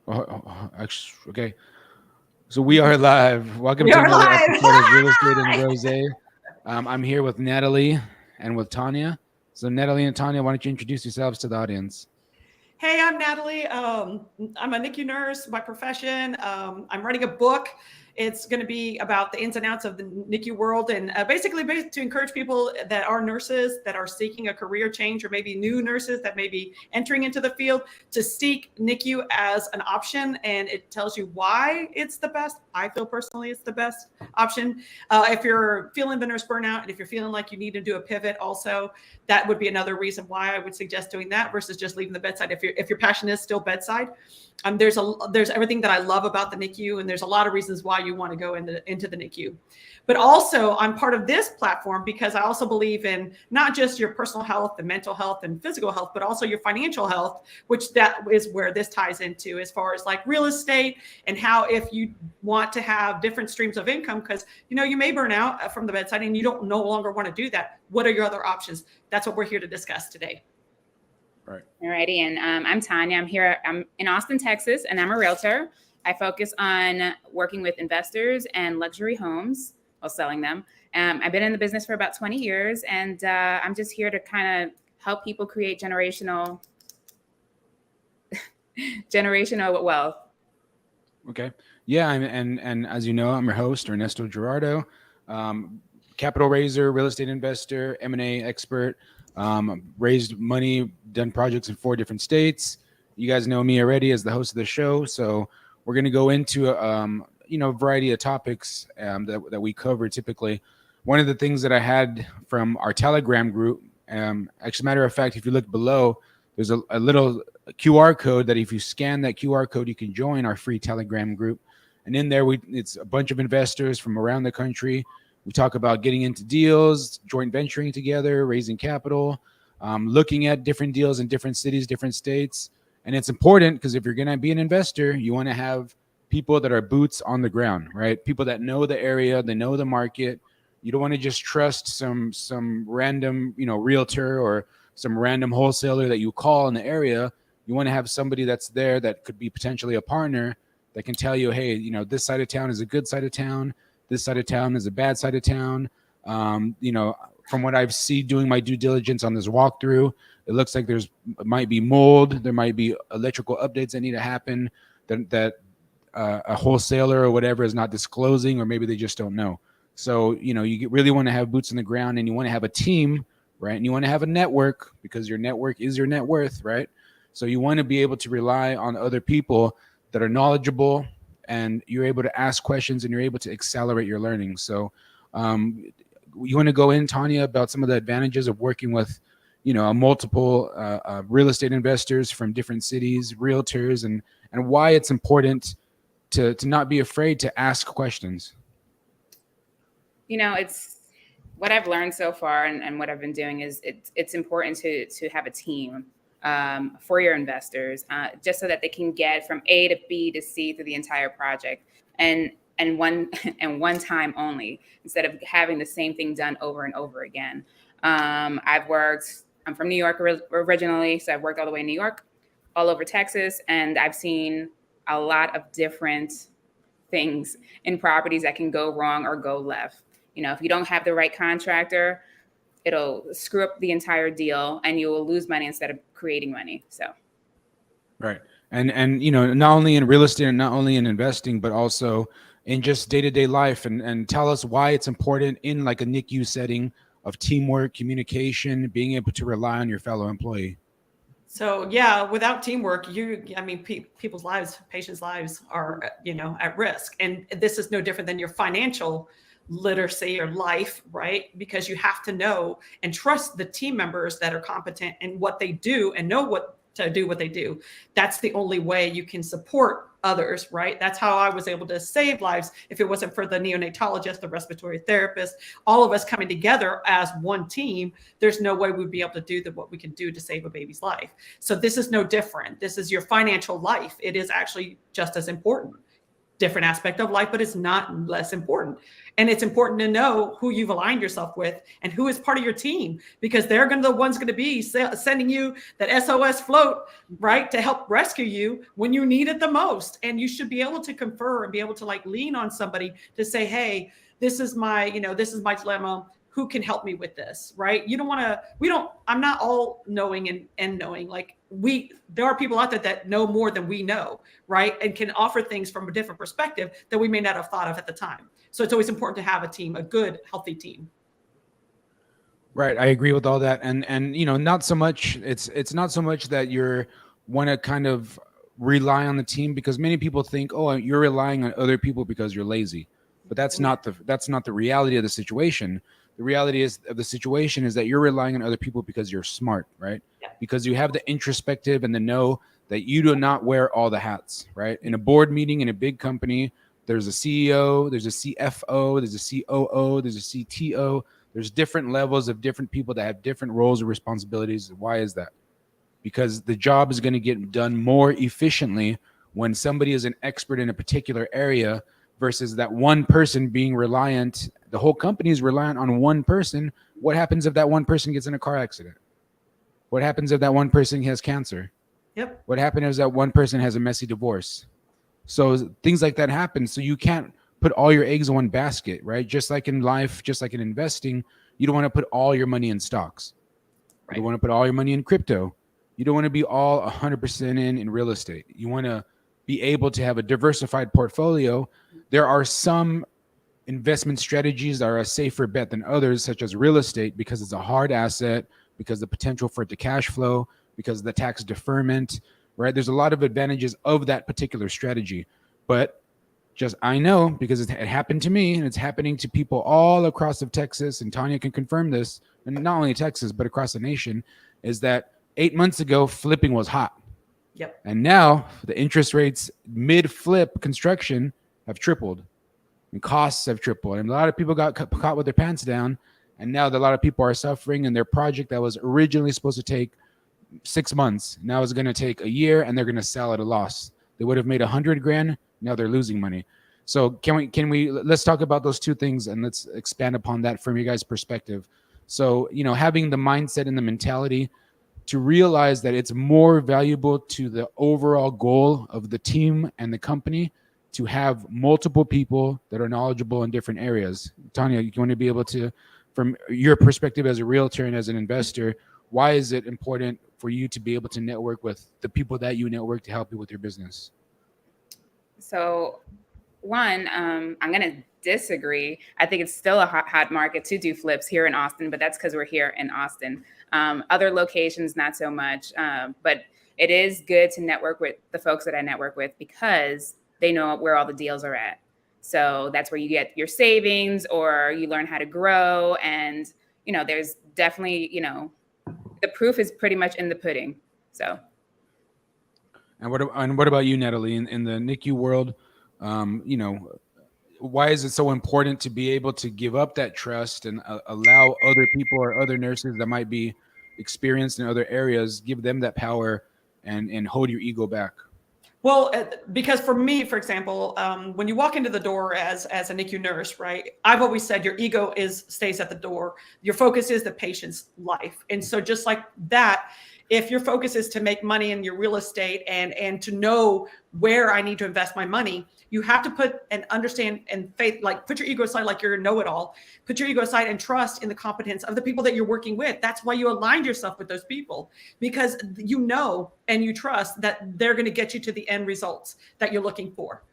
Actually, okay. So we are live. Welcome We to are another live. episode of Real Estate and Rosé. I'm here with Natalie and with Tanya. So Natalie and Tanya, why don't you introduce yourselves to the audience? Hey, I'm Natalie. I'm a NICU nurse by profession. I'm writing a book. It's going to be about the ins and outs of the NICU world and basically to encourage people that are nurses that are seeking a career change or maybe new nurses that may be entering into the field to seek NICU as an option. And it tells you why it's the best. I feel personally it's the best option. If you're feeling the nurse burnout and if you're feeling like you need to do a pivot also, that would be another reason why I would suggest doing that versus just leaving the bedside. If your passion is still bedside, there's everything that I love about the NICU, and there's a lot of reasons why you want to go into the NICU. But also, I'm part of this platform because I also believe in not just your personal health and mental health and physical health, but also your financial health, which that is where this ties into as far as like real estate and how if you want to have different streams of income, because you may burn out from the bedside and you don't no longer want to do that. What are your other options? That's what we're here to discuss today. Right. Alrighty, and I'm Tanya. I'm in Austin, Texas, and I'm a realtor. I focus on working with investors and luxury homes while selling them. I've been in the business for about 20 years, and I'm just here to kind of help people create generational wealth. Okay. Yeah, and as you know, I'm your host, Ernesto Gerardo, capital raiser, real estate investor, M&A expert. Raised money, done projects in 4 different states. You guys know me already as the host of the show, so we're going to go into a variety of topics that we cover typically. One of the things that I had from our Telegram group, actually, matter of fact, if you look below, there's a little QR code that if you scan that QR code, you can join our free Telegram group. And in there, it's a bunch of investors from around the country. We talk about getting into deals, joint venturing together, raising capital, looking at different deals in different cities, different states. And it's important because if you're going to be an investor, you want to have people that are boots on the ground, right? People that know the area, they know the market. You don't want to just trust some random, realtor or some random wholesaler that you call in the area. You want to have somebody that's there that could be potentially a partner that can tell you, hey, this side of town is a good side of town. This side of town is a bad side of town. From what I've seen doing my due diligence on this walkthrough, it looks like might be mold. There might be electrical updates that need to happen that a wholesaler or whatever is not disclosing, or maybe they just don't know. So, you really want to have boots on the ground, and you want to have a team, right? And you want to have a network because your network is your net worth, right? So you want to be able to rely on other people that are knowledgeable, and you're able to ask questions and you're able to accelerate your learning. So you want to go in, Tanya, about some of the advantages of working with, multiple real estate investors from different cities, realtors, and why it's important to not be afraid to ask questions. It's what I've learned so far and what I've been doing is it's important to have a team for your investors, just so that they can get from A to B to C through the entire project and one time only, instead of having the same thing done over and over again. I'm from New York originally, so I've worked all the way in New York, all over Texas, and I've seen a lot of different things in properties that can go wrong or go left. If you don't have the right contractor, it'll screw up the entire deal and you will lose money instead of creating money. So. Right. And not only in real estate and not only in investing, but also in just day-to-day life, and tell us why it's important in like a NICU setting of teamwork, communication, being able to rely on your fellow employee. So yeah, without teamwork, people's lives, patients' lives are, at risk. And this is no different than your financial literacy or life, right? Because you have to know and trust the team members that are competent in what they do and know what to do what they do. That's the only way you can support others, right? That's how I was able to save lives. If it wasn't for the neonatologist, the respiratory therapist, all of us coming together as one team, there's no way we'd be able to do what we can do to save a baby's life. So this is no different. This is your financial life. It is actually just as important. different aspect of life, but it's not less important. And it's important to know who you've aligned yourself with and who is part of your team, because they're going to the ones going to be sending you that SOS float, right, to help rescue you when you need it the most. And you should be able to confer and be able to like lean on somebody to say, hey, this is my dilemma. Who can help me with this, right? I'm not all knowing and knowing. Like there are people out there that know more than we know, right? And can offer things from a different perspective that we may not have thought of at the time. So it's always important to have a team, a good, healthy team. Right. I agree with all that. And not so much, it's not so much that you're want to kind of rely on the team, because many people think, oh, you're relying on other people because you're lazy. But that's not the reality of the situation. The reality of the situation is that you're relying on other people because you're smart, right? Yeah. Because you have the introspective and the know that you do not wear all the hats, right? In a board meeting in a big company, there's a CEO, there's a CFO, there's a COO, there's a CTO. There's different levels of different people that have different roles or responsibilities. Why is that? Because the job is going to get done more efficiently when somebody is an expert in a particular area versus that one person being reliant. The whole company is reliant on one person. What happens if that one person gets in a car accident? What happens if that one person has cancer? Yep. What happens if that one person has a messy divorce? So things like that happen. So you can't put all your eggs in one basket, right? Just like in life, just like in investing, you don't want to put all your money in stocks. Right. You don't want to put all your money in crypto. You don't want to be all 100% in real estate. You want to be able to have a diversified portfolio. There are some investment strategies that are a safer bet than others, such as real estate, because it's a hard asset, because the potential for it to cash flow, because of the tax deferment, right? There's a lot of advantages of that particular strategy. But just I know, because it happened to me, and it's happening to people all across of Texas, and Tanya can confirm this, and not only Texas, but across the nation, is that 8 months ago, flipping was hot. Yep. And now the interest rates mid-flip construction have tripled, and costs have tripled. And a lot of people got caught with their pants down, and now a lot of people are suffering, and their project that was originally supposed to take 6 months now is going to take a year, and they're going to sell at a loss. They would have made $100,000. Now they're losing money. So can we let's talk about those two things, and let's expand upon that from your guys' perspective. So, having the mindset and the mentality to realize that it's more valuable to the overall goal of the team and the company to have multiple people that are knowledgeable in different areas. Tanya, you want to be able to, from your perspective as a realtor and as an investor, why is it important for you to be able to network with the people that you network to help you with your business? So one, I'm going to disagree. I think it's still a hot market to do flips here in Austin, but that's because we're here in Austin. Other locations, not so much. But it is good to network with the folks that I network with, because they know where all the deals are at. So that's where you get your savings, or you learn how to grow. And, there's definitely, the proof is pretty much in the pudding. So. And what about you, Natalie, in the NICU world? Why is it so important to be able to give up that trust and allow other people or other nurses that might be experienced in other areas, give them that power and hold your ego back? Well, because for me, for example, when you walk into the door as a NICU nurse, right, I've always said your ego stays at the door. Your focus is the patient's life. And so just like that, if your focus is to make money in your real estate and to know where I need to invest my money, you have to put and understand and faith, like put your ego aside, like you're a know-it-all, put your ego aside and trust in the competence of the people that you're working with. That's why you aligned yourself with those people, because and you trust that they're going to get you to the end results that you're looking for.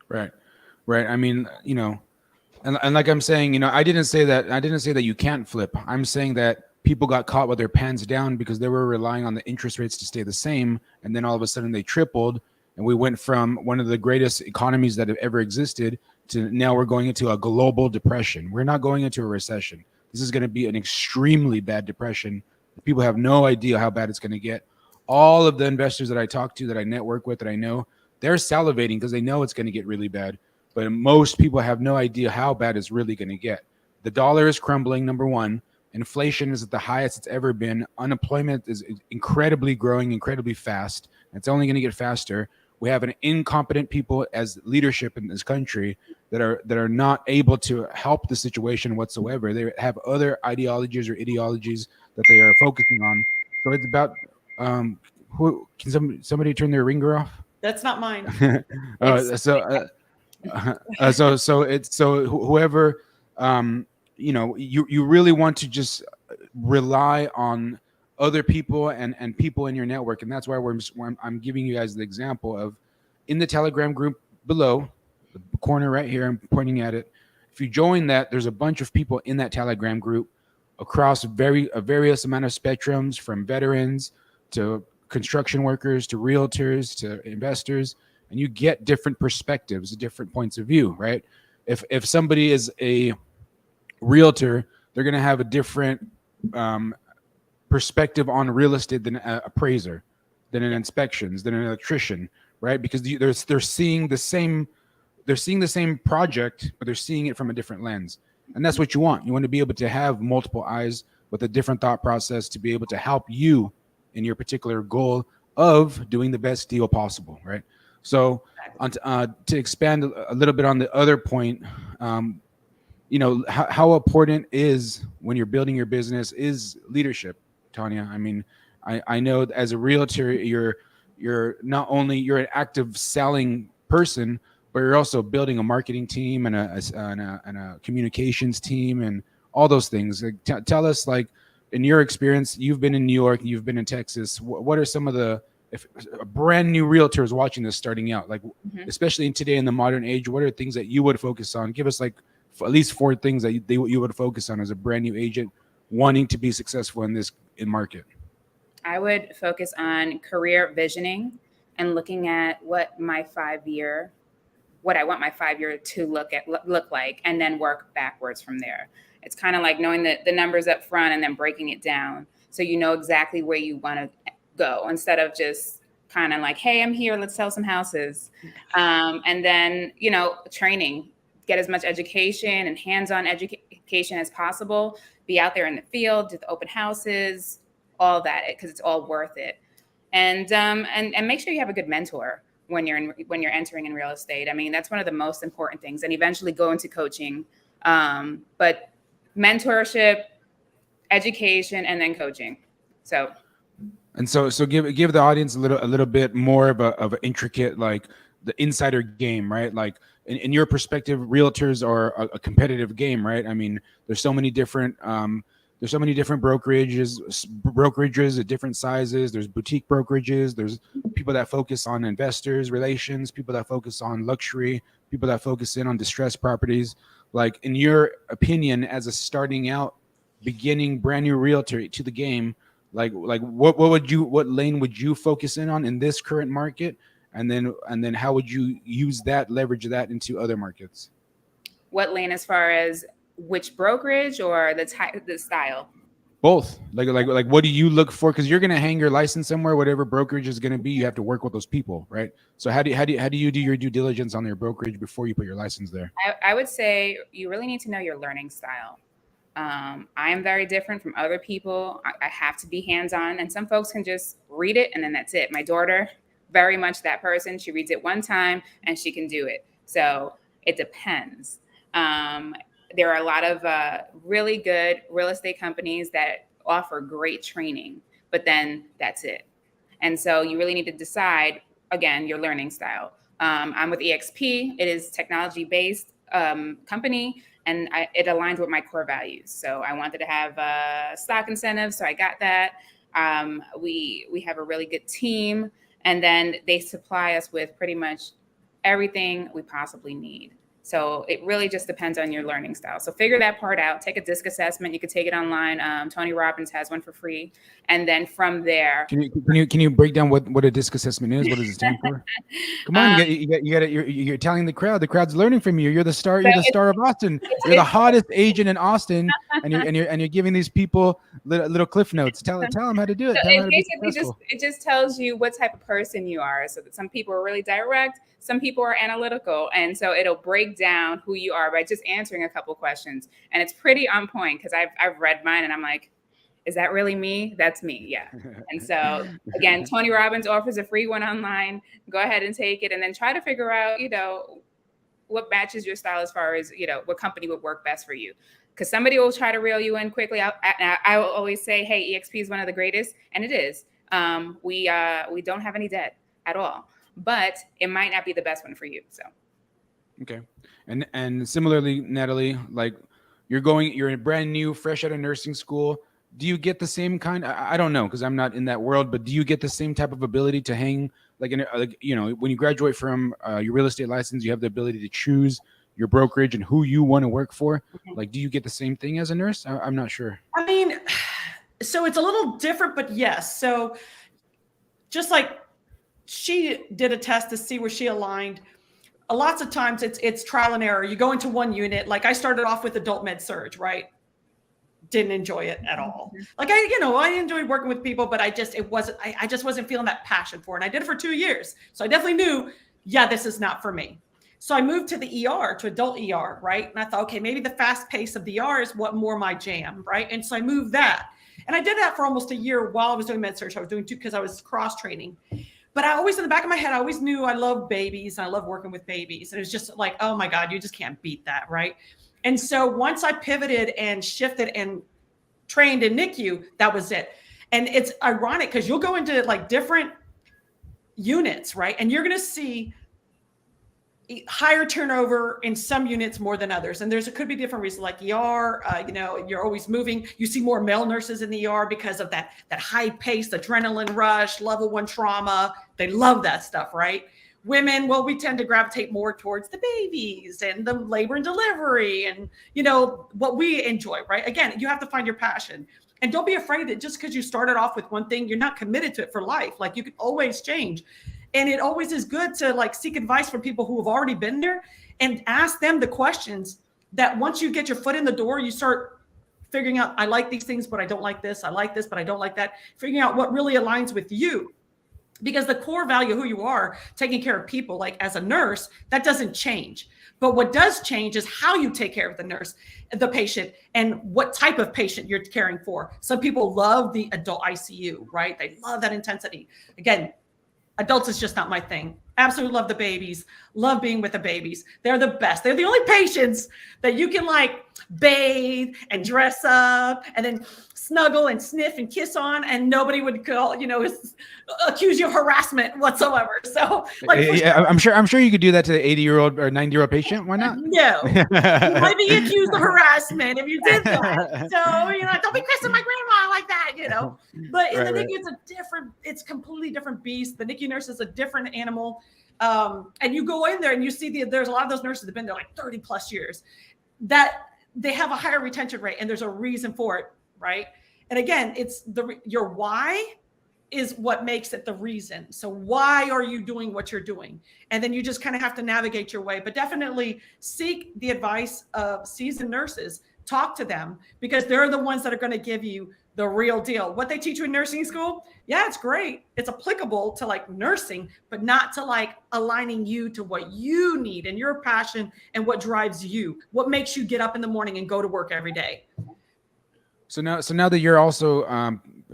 Right. I mean, and like I'm saying, I didn't say that you can't flip. I'm saying that people got caught with their pants down because they were relying on the interest rates to stay the same. And then all of a sudden they tripled. And we went from one of the greatest economies that have ever existed to now we're going into a global depression. We're not going into a recession. This is going to be an extremely bad depression. People have no idea how bad it's going to get. All of the investors that I talk to, that I network with, that I know, they're salivating because they know it's going to get really bad. But most people have no idea how bad it's really going to get. The dollar is crumbling, number one. Inflation is at the highest it's ever been. Unemployment is incredibly growing, incredibly fast. It's only going to get faster. we have an incompetent people as leadership in this country that are not able to help the situation whatsoever. They have other ideologies or ideologies that they are focusing on. So it's about who can somebody turn their ringer off? That's not mine. So whoever, you really want to just rely on other people and people in your network. And that's why I'm giving you guys the example of in the Telegram group below the corner right here, I'm pointing at it. If you join that, there's a bunch of people in that Telegram group across various amount of spectrums, from veterans to construction workers to realtors to investors, and you get different perspectives, different points of view, right? If somebody is a realtor, they're going to have a different perspective on real estate than an appraiser, than an inspections, than an electrician, right? Because they're seeing the same project, but they're seeing it from a different lens. And that's what you want. You want to be able to have multiple eyes with a different thought process to be able to help you in your particular goal of doing the best deal possible, right? So to expand a little bit on the other point, how important is when you're building your business is leadership, Tanya. I mean, I know as a realtor, you're not only you're an active selling person, but you're also building a marketing team and a communications team and all those things. Like, tell us, like, in your experience, you've been in New York, you've been in Texas. What are some of if a brand new realtor is watching this starting out, like, especially today in the modern age, what are things that you would focus on? Give us like at least 4 things that you would focus on as a brand new agent wanting to be successful in market. I would focus on career visioning and looking at what I want my 5-year to look like, and then work backwards from there. It's kind of like knowing the numbers up front and then breaking it down so you know exactly where you want to go, instead of just kind of like, hey, I'm here, let's sell some houses. And then, training, get as much education and hands-on education as possible, be out there in the field, do the open houses, all that, because it's all worth it. And make sure you have a good mentor when you're entering in real estate. I mean, that's one of the most important things, and eventually go into coaching. But mentorship, education, and then coaching. So give the audience a little bit more of an intricate, like, the insider game, right? Like, in your perspective, realtors are a competitive game, right? I mean, there's so many different brokerages at different sizes. There's boutique brokerages. There's people that focus on investors relations, people that focus on luxury, people that focus in on distressed properties. Like, in your opinion, as a starting out, beginning brand new realtor to the game, like what lane would you focus in on in this current market, and then how would you leverage that into other markets? What lane, as far as which brokerage or the style? Both. Like what do you look for? Because you're gonna hang your license somewhere, whatever brokerage is gonna be. You have to work with those people, right? So how do you do your due diligence on your brokerage before you put your license there? I would say you really need to know your learning style. I am very different from other people. I have to be hands-on, and some folks can just read it and then that's it. My daughter, very much that person. She reads it one time and she can do it. So it depends. There are a lot of really good real estate companies that offer great training, but then that's it. And so you really need to decide, again, your learning style. I'm with EXP. It is technology-based company, and it aligns with my core values. So I wanted to have stock incentives, so I got that. We have a really good team, and then they supply us with pretty much everything we possibly need. So it really just depends on your learning style. So figure that part out. Take a DISC assessment. You can take it online. Tony Robbins has one for free. And then from there, can you break down what a DISC assessment is? What does it stand for? Come on, you're telling the crowd. The crowd's learning from you. You're the star. You're the star of Austin. You're the hottest agent in Austin, and you're giving these people little cliff notes. Tell them how to do it. So it just tells you what type of person you are. So that some people are really direct. Some people are analytical. And so it'll break down who you are by just answering a couple questions. And it's pretty on point, because I've read mine and I'm like, is that really me? That's me. Yeah. And so again, Tony Robbins offers a free one online. Go ahead and take it, and then try to figure out, what matches your style as far as, what company would work best for you. Because somebody will try to reel you in quickly. I will always say, hey, EXP is one of the greatest, and it is. We don't have any debt at all, but it might not be the best one for you. So. Okay. And similarly, Natalie, like you're a brand new, fresh out of nursing school. Do you get the same kind? I don't know, because I'm not in that world, but do you get the same type of ability to hang when you graduate from your real estate license, you have the ability to choose your brokerage and who you want to work for? Like, do you get the same thing as a nurse? I'm not sure. I mean, so it's a little different, but yes. So just like she did a test to see where she aligned. Lots of times it's trial and error. You go into one unit. Like I started off with adult med surg, right? Didn't enjoy it at all. Like I enjoyed working with people, but I just wasn't feeling that passion for it. And I did it for 2 years. So I definitely knew, this is not for me. So I moved to the ER, to adult ER, right? And I thought, okay, maybe the fast pace of the ER is what more my jam, right? And so I moved that. And I did that for almost a year while I was doing med surg. I was doing 2 because I was cross training. But I always, in the back of my head, I always knew I love babies. And I love working with babies. And it was just like, oh my God, you just can't beat that, right? And so once I pivoted and shifted and trained in NICU, that was it. And it's ironic because you'll go into like different units, right? And you're going to see higher turnover in some units more than others. And it could be different reasons, like ER, you're always moving. You see more male nurses in the ER because of that high pace, adrenaline rush, level 1 trauma. They love that stuff, right? Women, well, we tend to gravitate more towards the babies and the labor and delivery and, what we enjoy, right? Again, you have to find your passion. And don't be afraid that just because you started off with one thing, you're not committed to it for life. Like you can always change. And it always is good to like seek advice from people who have already been there and ask them the questions that once you get your foot in the door, you start figuring out, I like these things, but I don't like this. I like this, but I don't like that. Figuring out what really aligns with you. Because the core value of who you are, taking care of people, like as a nurse, that doesn't change. But what does change is how you take care of the patient, and what type of patient you're caring for. Some people love the adult ICU, right? They love that intensity. Again, adults is just not my thing. Absolutely love the babies. Love being with the babies. They're the best. They're the only patients that you can like bathe and dress up and then snuggle and sniff and kiss on, and nobody would accuse you of harassment whatsoever. So I'm sure you could do that to the 80-year-old or 90-year-old patient. Why not? No. You might be accused of harassment if you did that. So, don't be kissing my grandma like that, But in the NICU, it's completely different beast. The NICU nurse is a different animal. And you go in there and you see there's a lot of those nurses that have been there like 30 plus years, that they have a higher retention rate, and there's a reason for it, right? And again, it's your why is what makes it the reason. So why are you doing what you're doing? And then you just kind of have to navigate your way, but definitely seek the advice of seasoned nurses. Talk to them, because they're the ones that are going to give you the real deal. What they teach you in nursing school, yeah, it's great. It's applicable to like nursing, but not to like aligning you to what you need and your passion and what drives you, what makes you get up in the morning and go to work every day. So now that you're also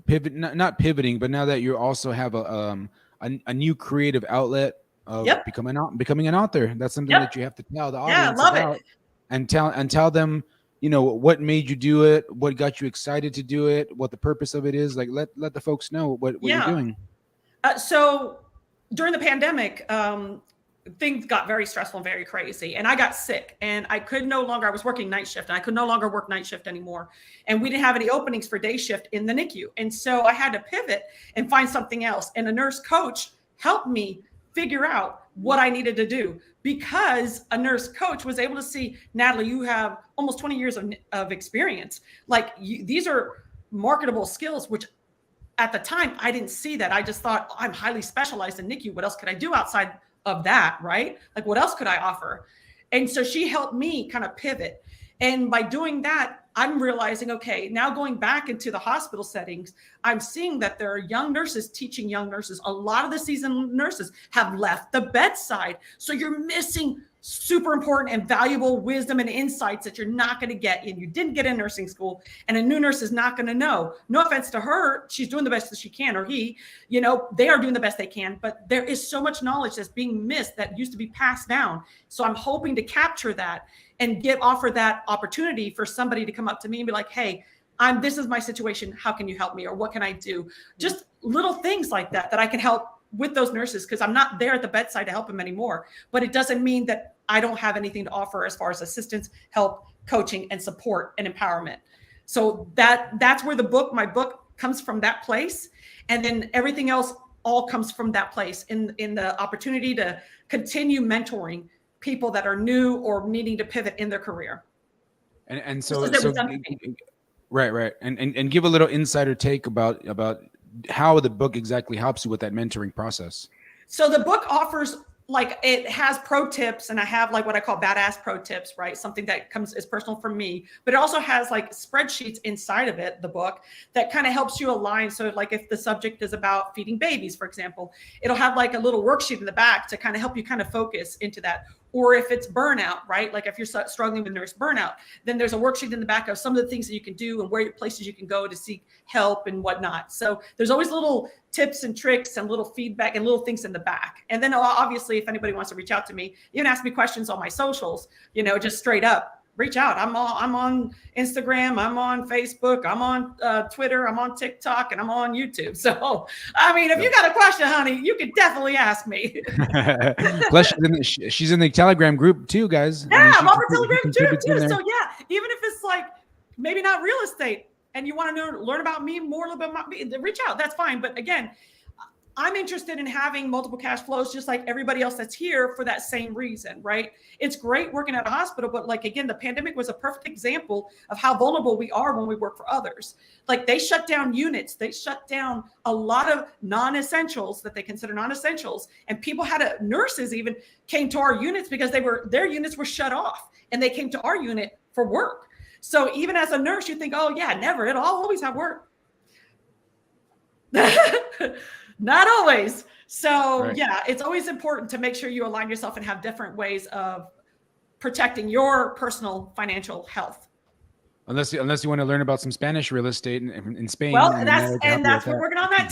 not pivoting, but now that you also have a new creative outlet of becoming an author, that's something that you have to tell the audience about. It. And tell them, what made you do it, what got you excited to do it, what the purpose of it is. Like let the folks know what you're doing. So during the pandemic, things got very stressful and very crazy, and I got sick, and I was working night shift, and I could no longer work night shift anymore. And we didn't have any openings for day shift in the NICU. And so I had to pivot and find something else. And a nurse coach helped me figure out what I needed to do, because a nurse coach was able to see, Natalie, you have almost 20 years of experience. Like these are marketable skills, which at the time I didn't see that. I just thought, I'm highly specialized in NICU. What else could I do outside of that, right? Like what else could I offer? And so she helped me kind of pivot. And by doing that, I'm realizing, okay, now going back into the hospital settings, I'm seeing that there are young nurses teaching young nurses. A lot of the seasoned nurses have left the bedside. So you're missing super important and valuable wisdom and insights that you're not going to get and you didn't get in nursing school, and a new nurse is not going to know. No offense to her, she's doing the best that she can, or he, they are doing the best they can, but there is so much knowledge that's being missed that used to be passed down. So I'm hoping to capture that and offer that opportunity for somebody to come up to me and be like, hey, this is my situation. How can you help me? Or what can I do? Just little things like that I can help with those nurses, because I'm not there at the bedside to help them anymore. But it doesn't mean that I don't have anything to offer as far as assistance, help, coaching, and support and empowerment. So that's where my book comes from, that place. And then everything else all comes from that place in the opportunity to continue mentoring people that are new or needing to pivot in their career. And so right. And give a little insider take about how the book exactly helps you with that mentoring process. So the book offers, it has pro tips, and I have what I call badass pro tips, right? Something that is personal for me, but it also has spreadsheets inside of it, the book, that kind of helps you align. So if the subject is about feeding babies, for example, it'll have a little worksheet in the back to kind of help you kind of focus into that. Or if it's burnout, right? If you're struggling with nurse burnout, then there's a worksheet in the back of some of the things that you can do and where places you can go to seek help and whatnot. So there's always little tips and tricks and little feedback and little things in the back. And then obviously, if anybody wants to reach out to me, you can ask me questions on my socials, just straight up. Reach out. I'm on Instagram. I'm on Facebook. I'm on Twitter. I'm on TikTok, and I'm on YouTube. So, if you got a question, honey, you can definitely ask me. Plus, she's in the Telegram group too, guys. Yeah, I'm on the Telegram too. So yeah, even if it's maybe not real estate, and you want to learn about me more, a little bit about me, reach out. That's fine. But again, I'm interested in having multiple cash flows, just like everybody else that's here, for that same reason, right? It's great working at a hospital, but again, the pandemic was a perfect example of how vulnerable we are when we work for others. They shut down units. They shut down a lot of non-essentials that they consider non-essentials. And nurses even came to our units because their units were shut off, and they came to our unit for work. So even as a nurse, you think, oh yeah, never, I'll always have work. Not always. So right. Yeah, it's always important to make sure you align yourself and have different ways of protecting your personal financial health. Unless you want to learn about some Spanish real estate in Spain. Well, that's we're working on that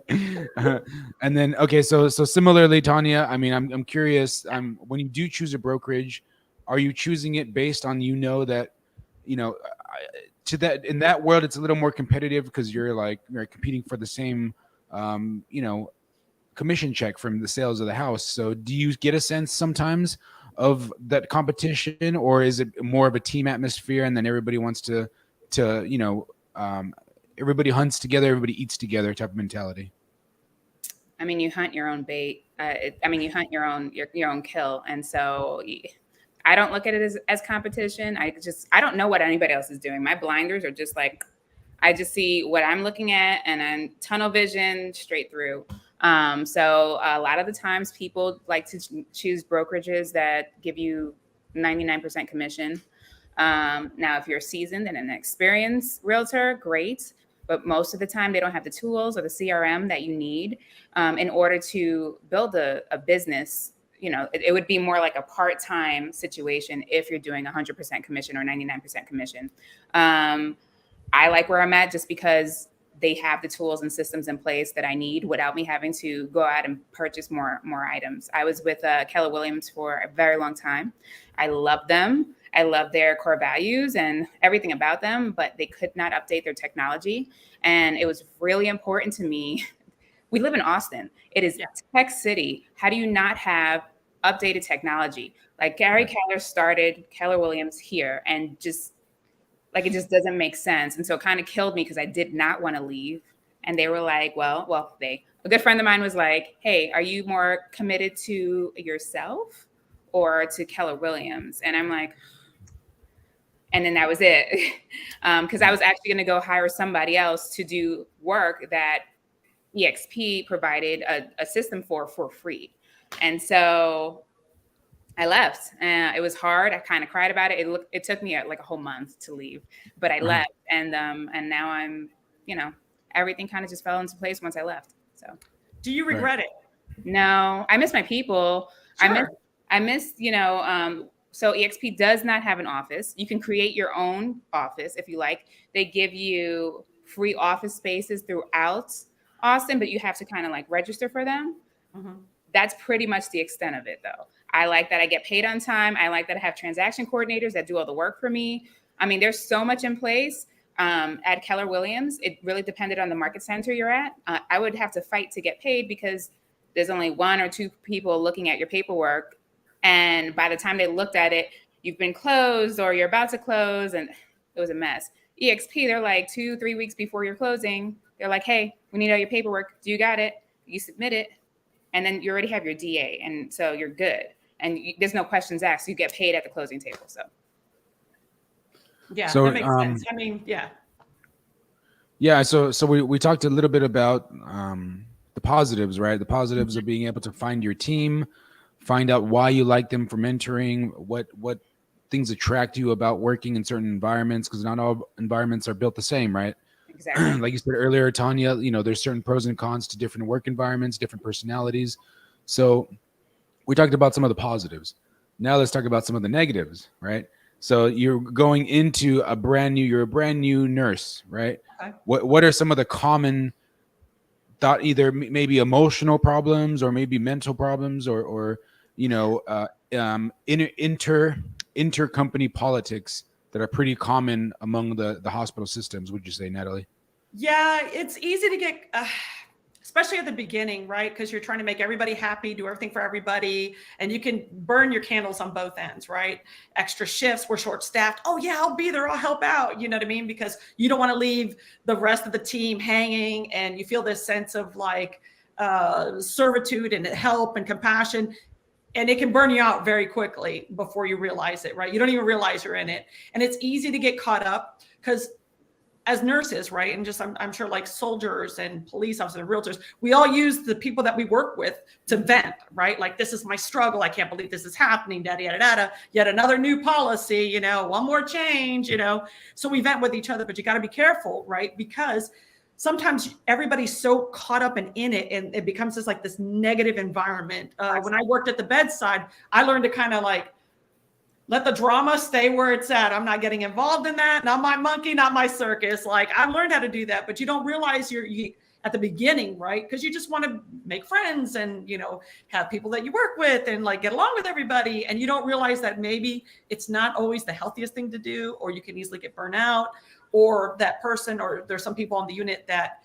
too. And then, okay, so similarly, Tanya, I'm curious. When you do choose a brokerage, are you choosing it based on that to that in that world it's a little more competitive because you're competing for the same commission check from the sales of the house? So do you get a sense sometimes of that competition, or is it more of a team atmosphere and then everybody wants to everybody hunts together, everybody eats together type of mentality? You hunt your own bait. You hunt your own kill. And so I don't look at it as competition. I don't know what anybody else is doing. My blinders are just I just see what I'm looking at, and I'm tunnel vision straight through. So a lot of the times people like to choose brokerages that give you 99% commission. Now, if you're seasoned and an experienced realtor, great. But most of the time they don't have the tools or the CRM that you need in order to build a business. It would be more like a part-time situation if you're doing 100% commission or 99% commission. I like where I'm at just because they have the tools and systems in place that I need without me having to go out and purchase more items. I was with Keller Williams for a very long time. I love them. I love their core values and everything about them, but they could not update their technology. And it was really important to me. We live in Austin. It is tech city. How do you not have updated technology? Gary Keller started Keller Williams here, and it just doesn't make sense. And so it kind of killed me because I did not want to leave. And they were like, a good friend of mine was like, hey, are you more committed to yourself or to Keller Williams? And I'm like, and then that was it. Because I was actually going to go hire somebody else to do work that EXP provided a system for free. And so I left. It was hard. I kind of cried about it. It took me a whole month to leave, but I left. And now I'm, everything kind of just fell into place once I left. So do you regret it? No, I miss my people. Sure. I miss, so EXP does not have an office. You can create your own office if you like. They give you free office spaces throughout Austin, but you have to kind of like register for them. Mhm. That's pretty much the extent of it, though. I like that I get paid on time. I like that I have transaction coordinators that do all the work for me. I mean, there's so much in place. At Keller Williams, it really depended on the market center you're at. I would have to fight to get paid because there's only 1 or 2 people looking at your paperwork. And by the time they looked at it, you've been closed or you're about to close, and it was a mess. EXP, they're like 2-3 weeks before you're closing. They're like, hey, we need all your paperwork. Do you got it? You submit it. And then you already have your DA. And so you're good. And there's no questions asked. You get paid at the closing table. So. Yeah, So, that makes sense. I mean, yeah. Yeah, so we talked a little bit about the positives, right? The positives of being able to find your team, find out why you like them for mentoring, what things attract you about working in certain environments, because not all environments are built the same, right? Exactly. Like you said earlier, Tanya, there's certain pros and cons to different work environments, different personalities. So we talked about some of the positives. Now let's talk about some of the negatives, right? So you're going into you're a brand new nurse, right? Okay. What are some of the common thought, either maybe emotional problems or maybe mental problems or intercompany politics that are pretty common among the hospital systems, would you say, Natalie? Yeah, it's easy to get, especially at the beginning, right? Because you're trying to make everybody happy, do everything for everybody, and you can burn your candles on both ends, right? Extra shifts, we're short staffed. Oh yeah, I'll be there, I'll help out. You know what I mean? Because you don't want to leave the rest of the team hanging, and you feel this sense of like servitude and help and compassion. And it can burn you out very quickly before you realize it, right? You don't even realize you're in it. And it's easy to get caught up because as nurses, right? And just, I'm sure like soldiers and police officers and realtors, we all use the people that we work with to vent, right? Like, this is my struggle. I can't believe this is happening. Yet another new policy, one more change, So we vent with each other, but you got to be careful, right? Because sometimes everybody's so caught up and in it, and it becomes this negative environment. When I worked at the bedside, I learned to kind of like, let the drama stay where it's at. I'm not getting involved in that. Not my monkey, not my circus. Like, I learned how to do that, but you don't realize you at the beginning, right? Because you just want to make friends and, have people that you work with and like get along with everybody. And you don't realize that maybe it's not always the healthiest thing to do, or you can easily get burnt out, or that person, or there's some people on the unit that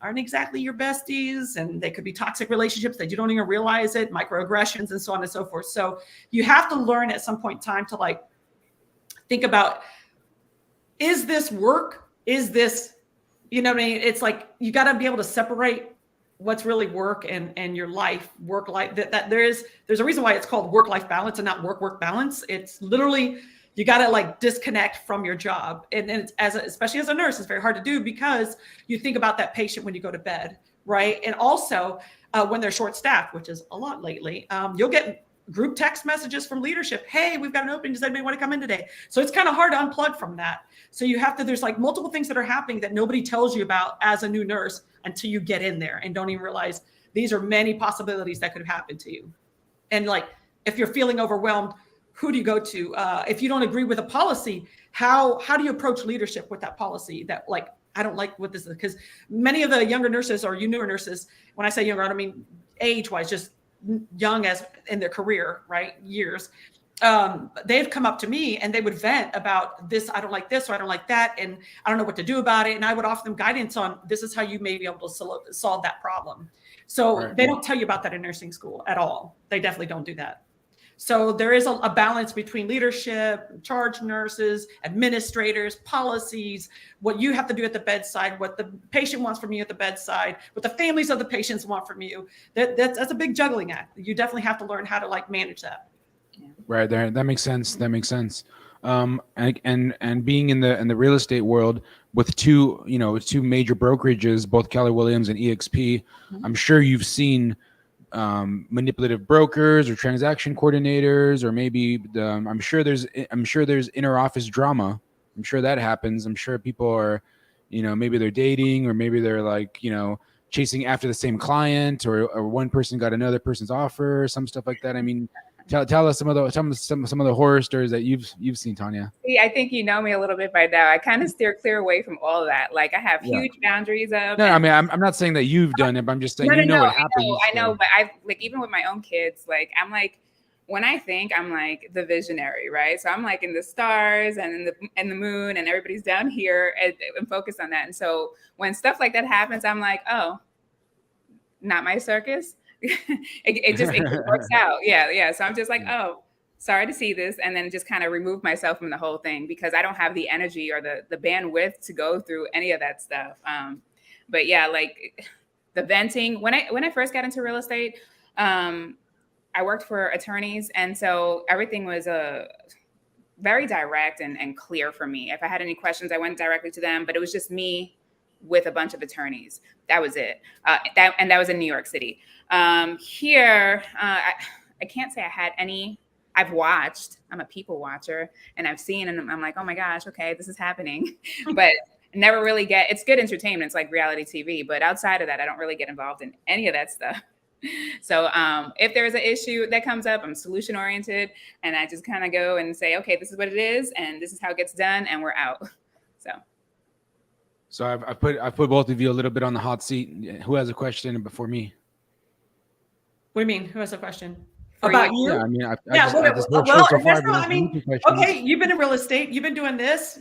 aren't exactly your besties, and they could be toxic relationships that you don't even realize it, microaggressions and so on and so forth. So you have to learn at some point in time to like think about, is this work? Is this, you know what I mean? It's like, you got to be able to separate what's really work and your work life, that there's a reason why it's called work-life balance and not work balance. It's literally, you got to like disconnect from your job. And it's, especially as a nurse, it's very hard to do because you think about that patient when you go to bed, right? And also when they're short staffed, which is a lot lately, you'll get group text messages from leadership. Hey, we've got an opening. Does anybody want to come in today? So it's kind of hard to unplug from that. So you have to, there's like multiple things that are happening that nobody tells you about as a new nurse until you get in there and don't even realize these are many possibilities that could have happened to you. And like, if you're feeling overwhelmed, who do you go to? If you don't agree with a policy, how do you approach leadership with that policy that like, I don't like what this is? Because many of the younger nurses or newer nurses, when I say younger, I don't mean age-wise, just young as in their career, right? Years. They've come up to me and they would vent about this. I don't like this, or I don't like that. And I don't know what to do about it. And I would offer them guidance on, this is how you may be able to solve that problem. So right. They don't tell you about that in nursing school at all. They definitely don't do that. So there is a balance between leadership, charge nurses, administrators, policies, what you have to do at the bedside, what the patient wants from you at the bedside, what the families of the patients want from you. That's a big juggling act. You definitely have to learn how to like manage that. Right there, that makes sense. And being in the real estate world with two major brokerages, both Keller Williams and EXP, mm-hmm. I'm sure you've seen manipulative brokers or transaction coordinators, or maybe I'm sure there's inter-office drama. I'm sure that happens. I'm sure people are, maybe they're dating, or maybe they're like, chasing after the same client, or one person got another person's offer, some stuff like that. I mean, tell us some of the horror stories that you've seen, Tanya. See, I think you know me a little bit by now. I kind of steer clear away from all of that. Like I have huge boundaries of. No, I mean, I'm not saying that you've done it, but I'm just saying what happens. I know, but I like even with my own kids, like I'm like when I think I'm like the visionary, right? So I'm like in the stars and in the moon, and everybody's down here and focused on that. And so when stuff like that happens, I'm like, oh, not my circus. it works out. Yeah. So I'm just like, oh, sorry to see this, and then just kind of remove myself from the whole thing because I don't have the energy or the bandwidth to go through any of that stuff. But yeah, like the venting. When I first got into real estate, I worked for attorneys, and so everything was very direct and clear for me. If I had any questions, I went directly to them, but it was just me with a bunch of attorneys. That was it. That was in New York City. Here, I can't say I had any. I've watched. I'm a people watcher, and I've seen, and I'm like, oh my gosh, okay, this is happening. But never really it's good entertainment. It's like reality TV. But outside of that, I don't really get involved in any of that stuff. So if there's an issue that comes up, I'm solution oriented, and I just kind of go and say, okay, this is what it is, and this is how it gets done, and we're out. So I've put both of you a little bit on the hot seat. Who has a question before me? What do you mean? Who has a question? For about you? you? Yeah, I mean, okay, you've been in real estate, you've been doing this,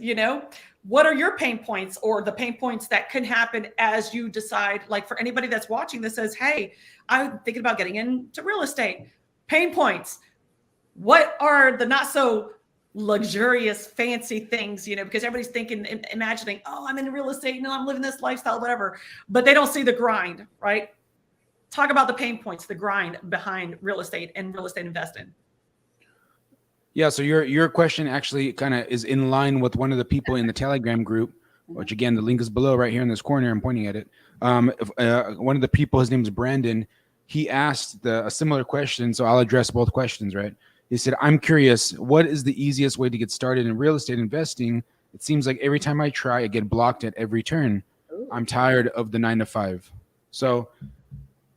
what are your pain points or the pain points that can happen as you decide, like for anybody that's watching that says, hey, I'm thinking about getting into real estate. Pain points. What are the not so luxurious, fancy things, because everybody's thinking, imagining, oh, I'm in real estate, I'm living this lifestyle, whatever, but they don't see the grind, right? Talk about the pain points, the grind behind real estate and real estate investing. Yeah, so your question actually kind of is in line with one of the people in the Telegram group, which again, the link is below right here in this corner. I'm pointing at it. One of the people, his name is Brandon. He asked a similar question, so I'll address both questions, right? He said, I'm curious, what is the easiest way to get started in real estate investing? It seems like every time I try, I get blocked at every turn. I'm tired of the 9-to-5. So,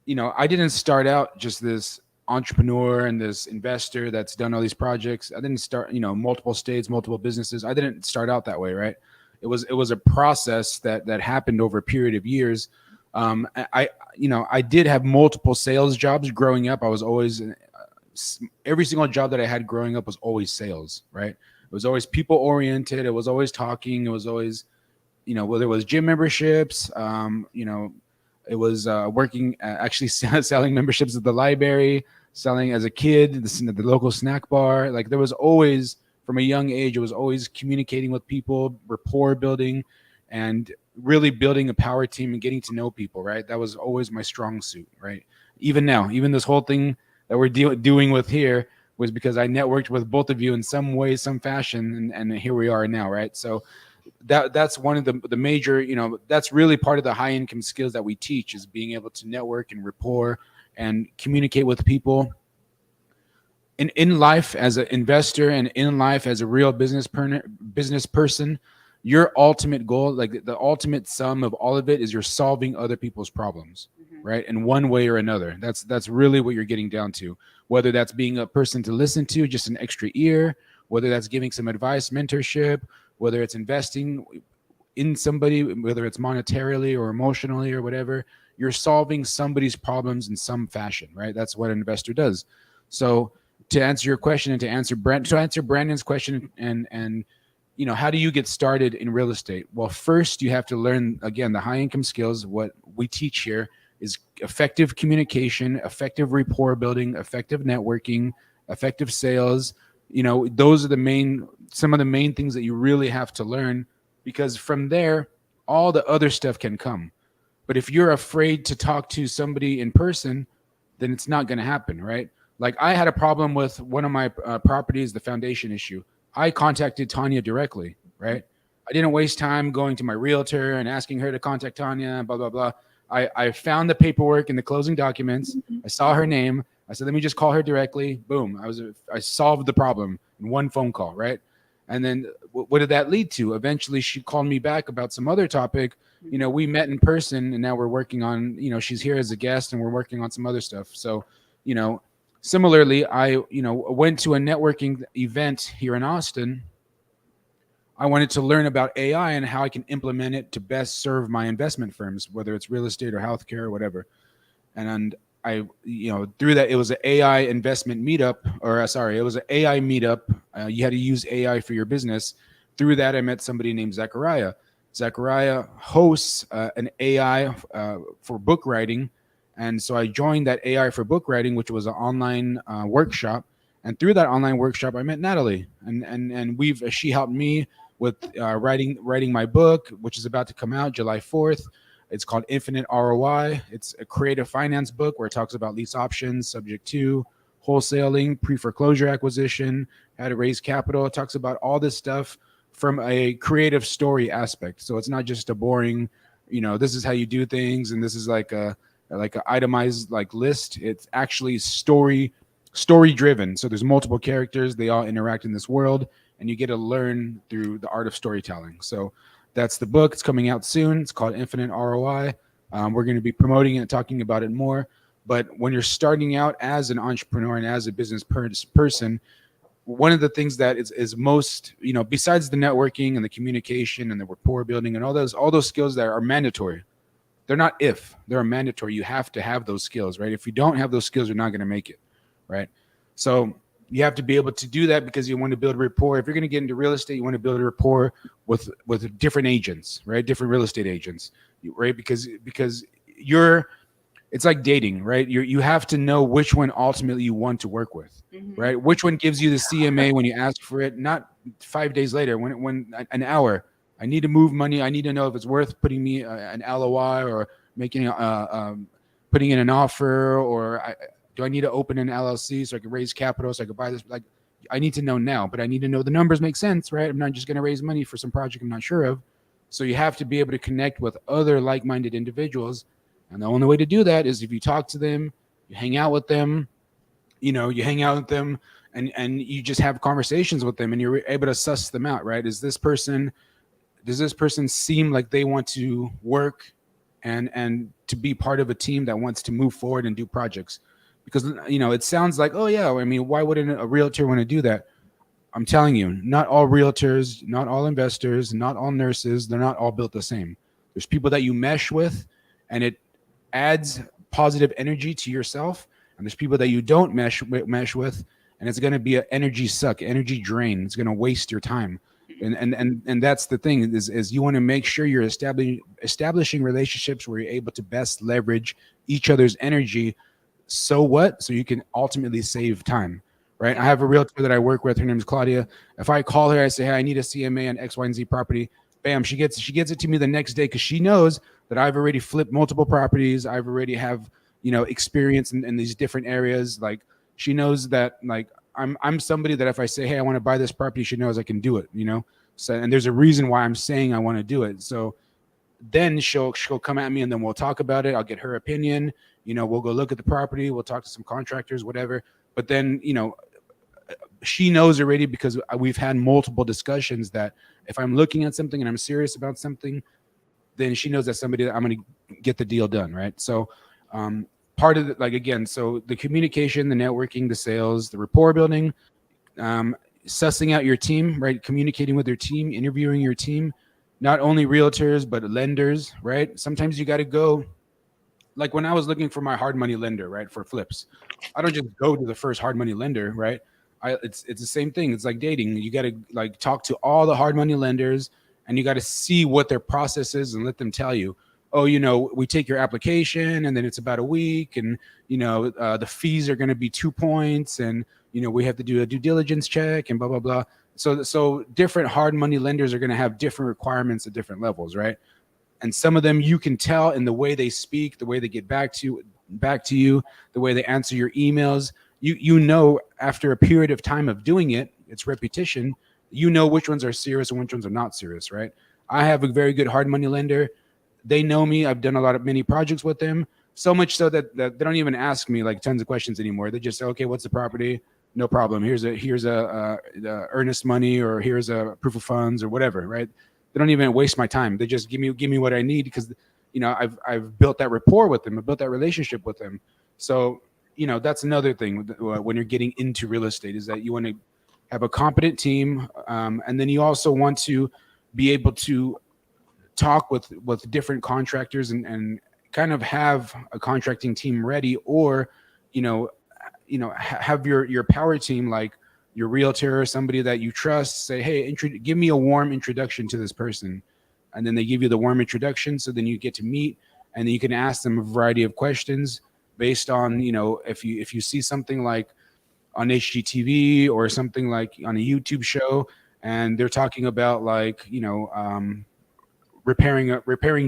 I didn't start out just this entrepreneur and this investor that's done all these projects. I didn't start, multiple states, multiple businesses. I didn't start out that way, right? It was a process that happened over a period of years. I did have multiple sales jobs growing up. I was always every single job that I had growing up was always sales, right? It was always people oriented. It was always talking. It was always, whether it was gym memberships, it was working, actually selling memberships at the library, selling as a kid, the local snack bar. Like there was always, from a young age, it was always communicating with people, rapport building, and really building a power team and getting to know people, right? That was always my strong suit, right? Even now, even this whole thing that we're doing with here was because I networked with both of you in some way, some fashion, and here we are now, right? So that's one of the major, that's really part of the high income skills that we teach, is being able to network and rapport and communicate with people. In life as an investor and in life as a real business person, your ultimate goal, like the ultimate sum of all of it, is you're solving other people's problems, right? In one way or another. That's really what you're getting down to. Whether that's being a person to listen to, just an extra ear, whether that's giving some advice, mentorship, whether it's investing in somebody, whether it's monetarily or emotionally or whatever, you're solving somebody's problems in some fashion, right? That's what an investor does. So to answer your question and to answer Brandon's question and how do you get started in real estate? Well, first you have to learn, again, the high income skills. What we teach here is effective communication, effective rapport building, effective networking, effective sales. Those are some of the main things that you really have to learn, because from there, all the other stuff can come. But if you're afraid to talk to somebody in person, then it's not going to happen, right? Like I had a problem with one of my properties, the foundation issue. I contacted Tanya directly, right? I didn't waste time going to my realtor and asking her to contact Tanya, blah, blah, blah. I found the paperwork in the closing documents. I saw her name. I said, let me just call her directly. Boom. I solved the problem in one phone call, right? And then what did that lead to? Eventually she called me back about some other topic, you know, we met in person and now we're working on, you know, she's here as a guest and we're working on some other stuff. So, you know, similarly, I, you know, went to a networking event here in Austin. I wanted to learn about AI and how I can implement it to best serve my investment firms, whether it's real estate or healthcare or whatever. And I, you know, through that, it was an AI investment meetup, or sorry, it was an AI meetup. You had to use AI for your business. Through that, I met somebody named Zachariah. Zachariah hosts an AI for book writing. And so I joined that AI for book writing, which was an online workshop. And through that online workshop, I met Natalie, and she helped me with writing my book, which is about to come out July 4th. It's called Infinite ROI. It's a creative finance book where it talks about lease options, subject to wholesaling, pre-foreclosure acquisition, how to raise capital. It talks about all this stuff from a creative story aspect. So it's not just a boring, you know, this is how you do things and this is like a itemized like list. It's actually story driven. So there's multiple characters, they all interact in this world, and you get to learn through the art of storytelling. So that's the book. It's coming out soon. It's called Infinite ROI. We're going to be promoting it and talking about it more. But when you're starting out as an entrepreneur and as a business person, one of the things that is most, you know, besides the networking and the communication and the rapport building and all those skills that are mandatory, they're not if, they're mandatory. You have to have those skills, right? If you don't have those skills, you're not going to make it, right? So you have to be able to do that because you want to build rapport. If you're going to get into real estate, you want to build a rapport with different agents, right? Different real estate agents, right? Because it's like dating, right? You have to know which one ultimately you want to work with, right? Which one gives you the CMA when you ask for it, not 5 days later, when an hour. I need to move money. I need to know if it's worth putting me an LOI or making putting in an offer, or do I need to open an LLC so I can raise capital so I can buy this? Like, I need to know now, but I need to know the numbers make sense, right? I'm not just going to raise money for some project I'm not sure of. So you have to be able to connect with other like-minded individuals. And the only way to do that is if you talk to them, you hang out with them, and you just have conversations with them and you're able to suss them out, right? Does this person seem like they want to work and to be part of a team that wants to move forward and do projects? Because, you know, it sounds like, oh yeah, I mean, why wouldn't a realtor want to do that? I'm telling you, not all realtors, not all investors, not all nurses, they're not all built the same. There's people that you mesh with and it adds positive energy to yourself. And there's people that you don't mesh with, and it's going to be an energy suck, energy drain. It's going to waste your time. And that's the thing is you want to make sure you're establishing relationships where you're able to best leverage each other's energy. So you can ultimately save time, right? I have a realtor that I work with. Her name is Claudia. If I call her, I say, hey, I need a CMA on X, Y, and Z property. Bam, she gets it to me the next day because she knows that I've already flipped multiple properties. I've already have, you know, experience in these different areas. Like, she knows that, like, I'm somebody that if I say, hey, I want to buy this property, she knows I can do it, you know? So, and there's a reason why I'm saying I want to do it. So then she'll come at me and then we'll talk about it. I'll get her opinion. You know, we'll go look at the property. We'll talk to some contractors, whatever. But then, you know, she knows already because we've had multiple discussions that if I'm looking at something and I'm serious about something, then she knows that's somebody that I'm going to get the deal done, right? So part of it, like, again, so the communication, the networking, the sales, the rapport building, sussing out your team, right? Communicating with your team, interviewing your team, not only realtors, but lenders, right? Sometimes you got to go, like when I was looking for my hard money lender, right, for flips, I don't just go to the first hard money lender, right? It's the same thing. It's like dating. You got to like talk to all the hard money lenders and you got to see what their process is and let them tell you, oh, you know, we take your application and then it's about a week and, you know, the fees are going to be 2 points and, you know, we have to do a due diligence check and blah, blah, blah. So different hard money lenders are going to have different requirements at different levels, right? And some of them you can tell in the way they speak, the way they get back to you, the way they answer your emails. You know, after a period of time of doing it, it's repetition, you know which ones are serious and which ones are not serious, right? I have a very good hard money lender. They know me. I've done a lot of mini projects with them, so much so that they don't even ask me like tons of questions anymore. They just say, okay, what's the property? No problem. Here's a earnest money, or here's a proof of funds or whatever, right? they don't even waste my time. They just give me what I need, because, you know, I've built that rapport with them. I built that relationship with them. So, you know, that's another thing when you're getting into real estate, is that you want to have a competent team. And then you also want to be able to talk with different contractors and kind of have a contracting team ready, or, you know, have your power team, like your realtor or somebody that you trust, say, hey, give me a warm introduction to this person. And then they give you the warm introduction. So then you get to meet, and then you can ask them a variety of questions based on, you know, if you see something like on HGTV or something like on a YouTube show, and they're talking about, like, you know, repairing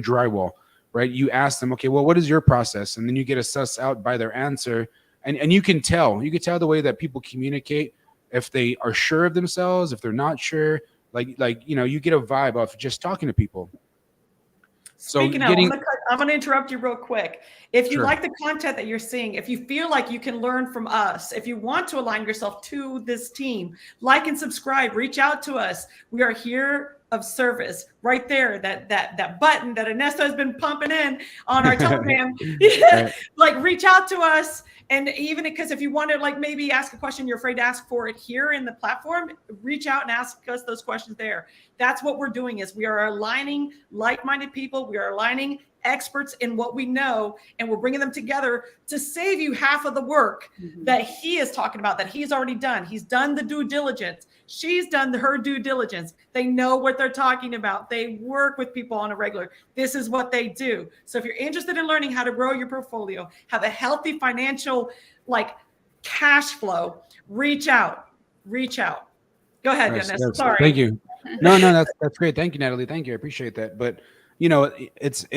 drywall, right? You ask them, okay, well, what is your process? And then you get a suss out by their answer. And you can tell the way that people communicate, if they are sure of themselves, if they're not sure, like, you know, you get a vibe off just talking to people. Speaking of, I'm going to interrupt you real quick. If you like the content that you're seeing, if you feel like you can learn from us, if you want to align yourself to this team, like and subscribe, reach out to us. We are here of service right there. That button that Ernesto has been pumping in on our Telegram, like, reach out to us. And even because if you want to, like, maybe ask a question, you're afraid to ask for it here in the platform, reach out and ask us those questions there. That's what we're doing, is we are aligning like-minded people. We are aligning experts in what we know, and we're bringing them together to save you half of the work that he is talking about, that he's already done. He's done the due diligence. She's done her due diligence. They know what they're talking about. They work with people on a regular. This is what they do. So if you're interested in learning how to grow your portfolio, have a healthy financial, like, cash flow, reach out. Go ahead, Dennis. Sorry. Thank you. No, that's great. Thank you, Natalie. Thank you. I appreciate that. But, you know, it's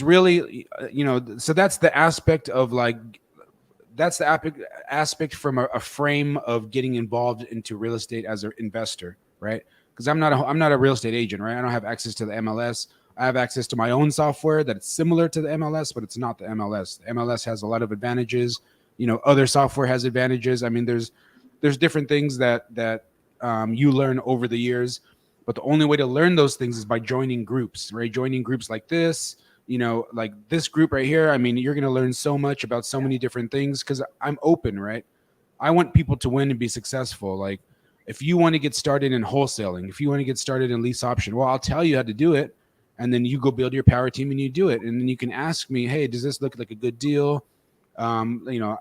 really, you know, so that's the aspect of, like, that's the aspect from a frame of getting involved into real estate as an investor, right? Because I'm not a real estate agent, right? I don't have access to the MLS. I have access to my own software that's similar to the MLS, but it's not the MLS. The MLS has a lot of advantages. You know, other software has advantages. I mean, there's different things that you learn over the years, but the only way to learn those things is by joining groups, right? Joining groups like this, you know, like this group right here. I mean, you're going to learn so much about so many different things, because I'm open, right? I want people to win and be successful. Like, if you want to get started in wholesaling, if you want to get started in lease option, well, I'll tell you how to do it. And then you go build your power team and you do it. And then you can ask me, hey, does this look like a good deal? You know,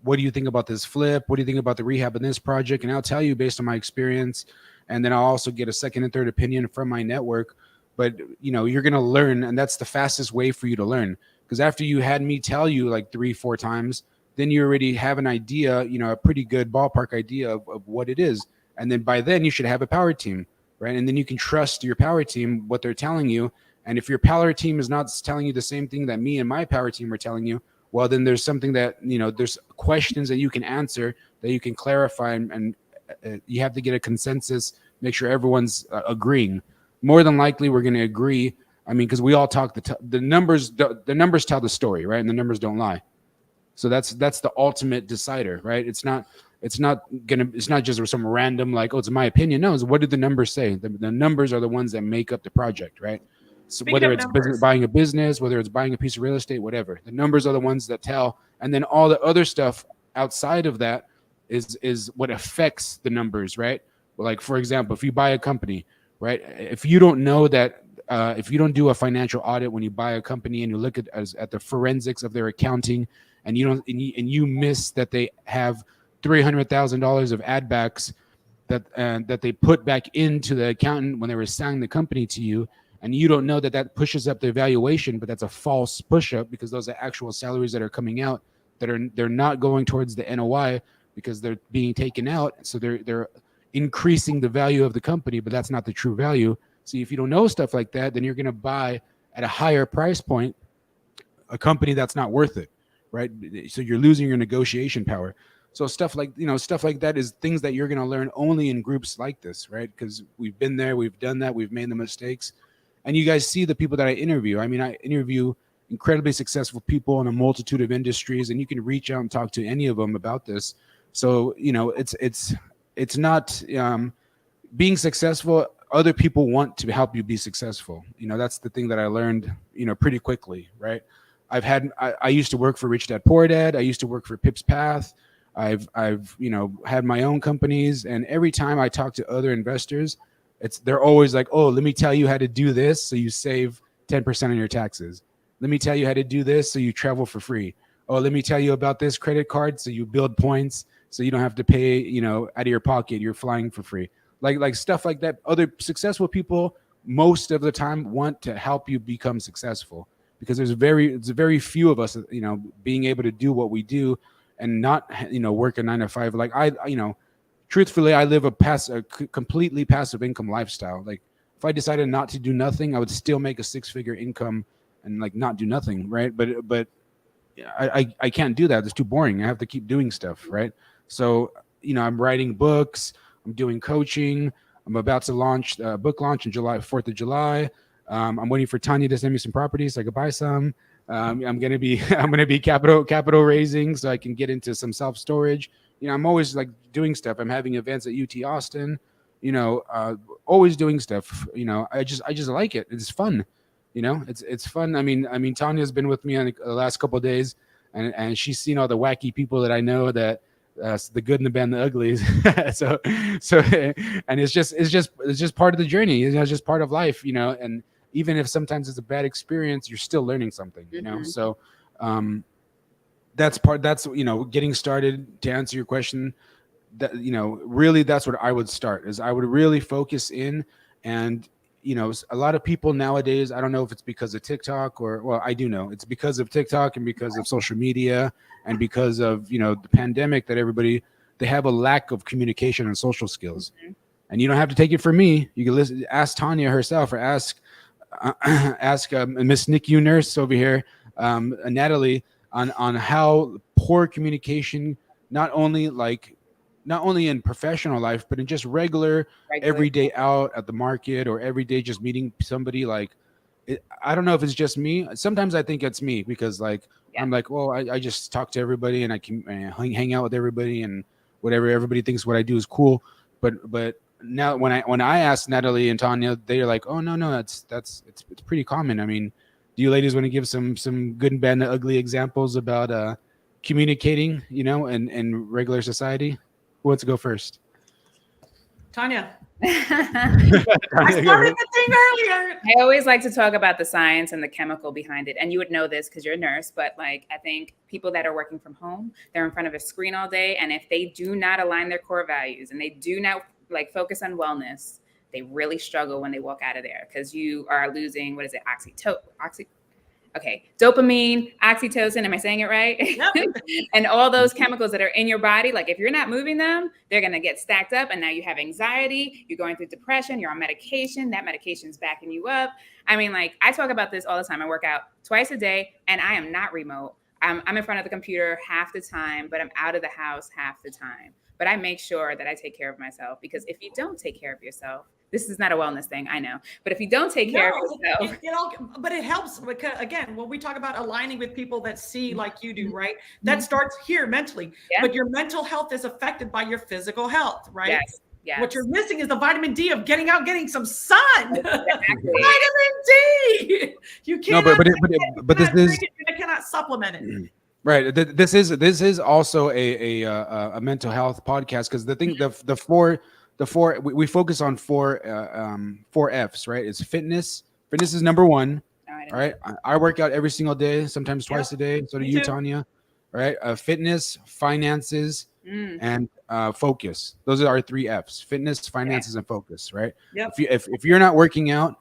what do you think about this flip? What do you think about the rehab in this project? And I'll tell you based on my experience. And then I'll also get a second and third opinion from my network. But, you know, you're going to learn, and that's the fastest way for you to learn. Because after you had me tell you like 3-4 times, then you already have an idea, you know, a pretty good ballpark idea of what it is. And then by then you should have a power team, right? And then you can trust your power team, what they're telling you. And if your power team is not telling you the same thing that me and my power team are telling you, well, then there's something that, you know, there's questions that you can answer, that you can clarify, and you have to get a consensus, make sure everyone's agreeing. More than likely, we're going to agree. I mean, because we all talk, the numbers tell the story, right? And the numbers don't lie. So that's the ultimate decider, right? It's not just some random, like, oh, it's my opinion. No, it's what did the numbers say? The numbers are the ones that make up the project, right? So whether it's buying a business, whether it's buying a piece of real estate, whatever, the numbers are the ones that tell. And then all the other stuff outside of that is what affects the numbers, right? Like, for example, if you buy a company, right? If you don't know that, if you don't do a financial audit when you buy a company and you look at the forensics of their accounting, and you miss that they have $300,000 of add backs that they put back into the accountant when they were selling the company to you, and you don't know that pushes up the valuation, but that's a false push up, because those are actual salaries that are coming out they're not going towards the NOI because they're being taken out. So they're increasing the value of the company, but that's not the true value. See, if you don't know stuff like that, then you're going to buy at a higher price point a company that's not worth it, right? So you're losing your negotiation power. So stuff like that is things that you're going to learn only in groups like this, right? Because we've been there, we've done that, we've made the mistakes. And you guys see the people that I interview. I mean, I interview incredibly successful people in a multitude of industries, and you can reach out and talk to any of them about this. So, you know, it's not being successful. other people want to help you be successful. That's the thing that I learned, pretty quickly, right? I used to work for Rich Dad Poor Dad. I used to work for Pip's Path. I've had my own companies, and every time I talk to other investors, they're always like, oh, let me tell you how to do this so you save 10% on your taxes. Let me tell you how to do this so you travel for free. Oh, let me tell you about this credit card so you build points so you don't have to pay, out of your pocket. You're flying for free. Like stuff like that. Other successful people most of the time want to help you become successful, because it's very few of us, being able to do what we do and not, work a 9 to 5. Like truthfully, I live a completely passive income lifestyle. Like if I decided not to do nothing, I would still make a 6-figure income and like not do nothing. Right. But I can't do that. It's too boring. I have to keep doing stuff. Right. So, I'm writing books, I'm doing coaching. I'm about to launch a book launch in 4th of July. I'm waiting for Tanya to send me some properties so I could buy some. I'm gonna be capital raising so I can get into some self-storage. I'm always like doing stuff. I'm having events at UT Austin. Always doing stuff. I just like it. It's fun. It's fun. I mean, Tanya's been with me on the last couple of days, and she's seen all the wacky people that I know, that the good and the bad and the uglies. so and it's just part of the journey. It's just part of life. And even if sometimes it's a bad experience, you're still learning something. So that's getting started. To answer your question, that really that's what I would start, is I would really focus in. And a lot of people nowadays, I don't know if it's because of TikTok well, I do know it's because of TikTok and because of social media and because of, the pandemic, that they have a lack of communication and social skills. Mm-hmm. And you don't have to take it from me. You can ask Tanya herself, or ask Miss NICU nurse over here, Natalie, on how poor communication, not only in professional life, but in just regular every day out at the market, or every day just meeting somebody. I don't know if it's just me. Sometimes I think it's me, because I'm like, well, I just talk to everybody and I can hang out with everybody, and whatever everybody thinks what I do is cool. But now when I ask Natalie and Tanya, they're like, oh no, it's pretty common. I mean, do you ladies want to give some good and bad and ugly examples about communicating, in regular society? Who wants to go first? Tanya. I started the thing earlier. I always like to talk about the science and the chemical behind it. And you would know this because you're a nurse, but I think people that are working from home, they're in front of a screen all day. And if they do not align their core values and they do not focus on wellness, they really struggle when they walk out of there, because you are losing, dopamine, oxytocin. Am I saying it right? Yep. And all those chemicals that are in your body, if you're not moving them, they're going to get stacked up. And now you have anxiety, you're going through depression, you're on medication, that medication's backing you up. I mean, I talk about this all the time. I work out twice a day and I am not remote. I'm in front of the computer half the time, but I'm out of the house half the time. But I make sure that I take care of myself, because if you don't take care of yourself, this is not a wellness thing, I know. But if you don't take care of yourself. But it helps, because again, when we talk about aligning with people that see like you do, right? That starts here mentally. Yeah. But your mental health is affected by your physical health, right? Yes. Yes. What you're missing is the vitamin D of getting some sun. Exactly. Vitamin D. You can't. No, but this is. You cannot supplement it. Right. This is also a mental health podcast, because the thing, we focus on four F's, right? It's fitness. Fitness is number one. All right. I work out every single day, sometimes twice a day. So do you, Tanya. All right. Fitness, finances, and focus. Those are our 3 F's: fitness, finances, and focus. Right. Yep. If you're not working out,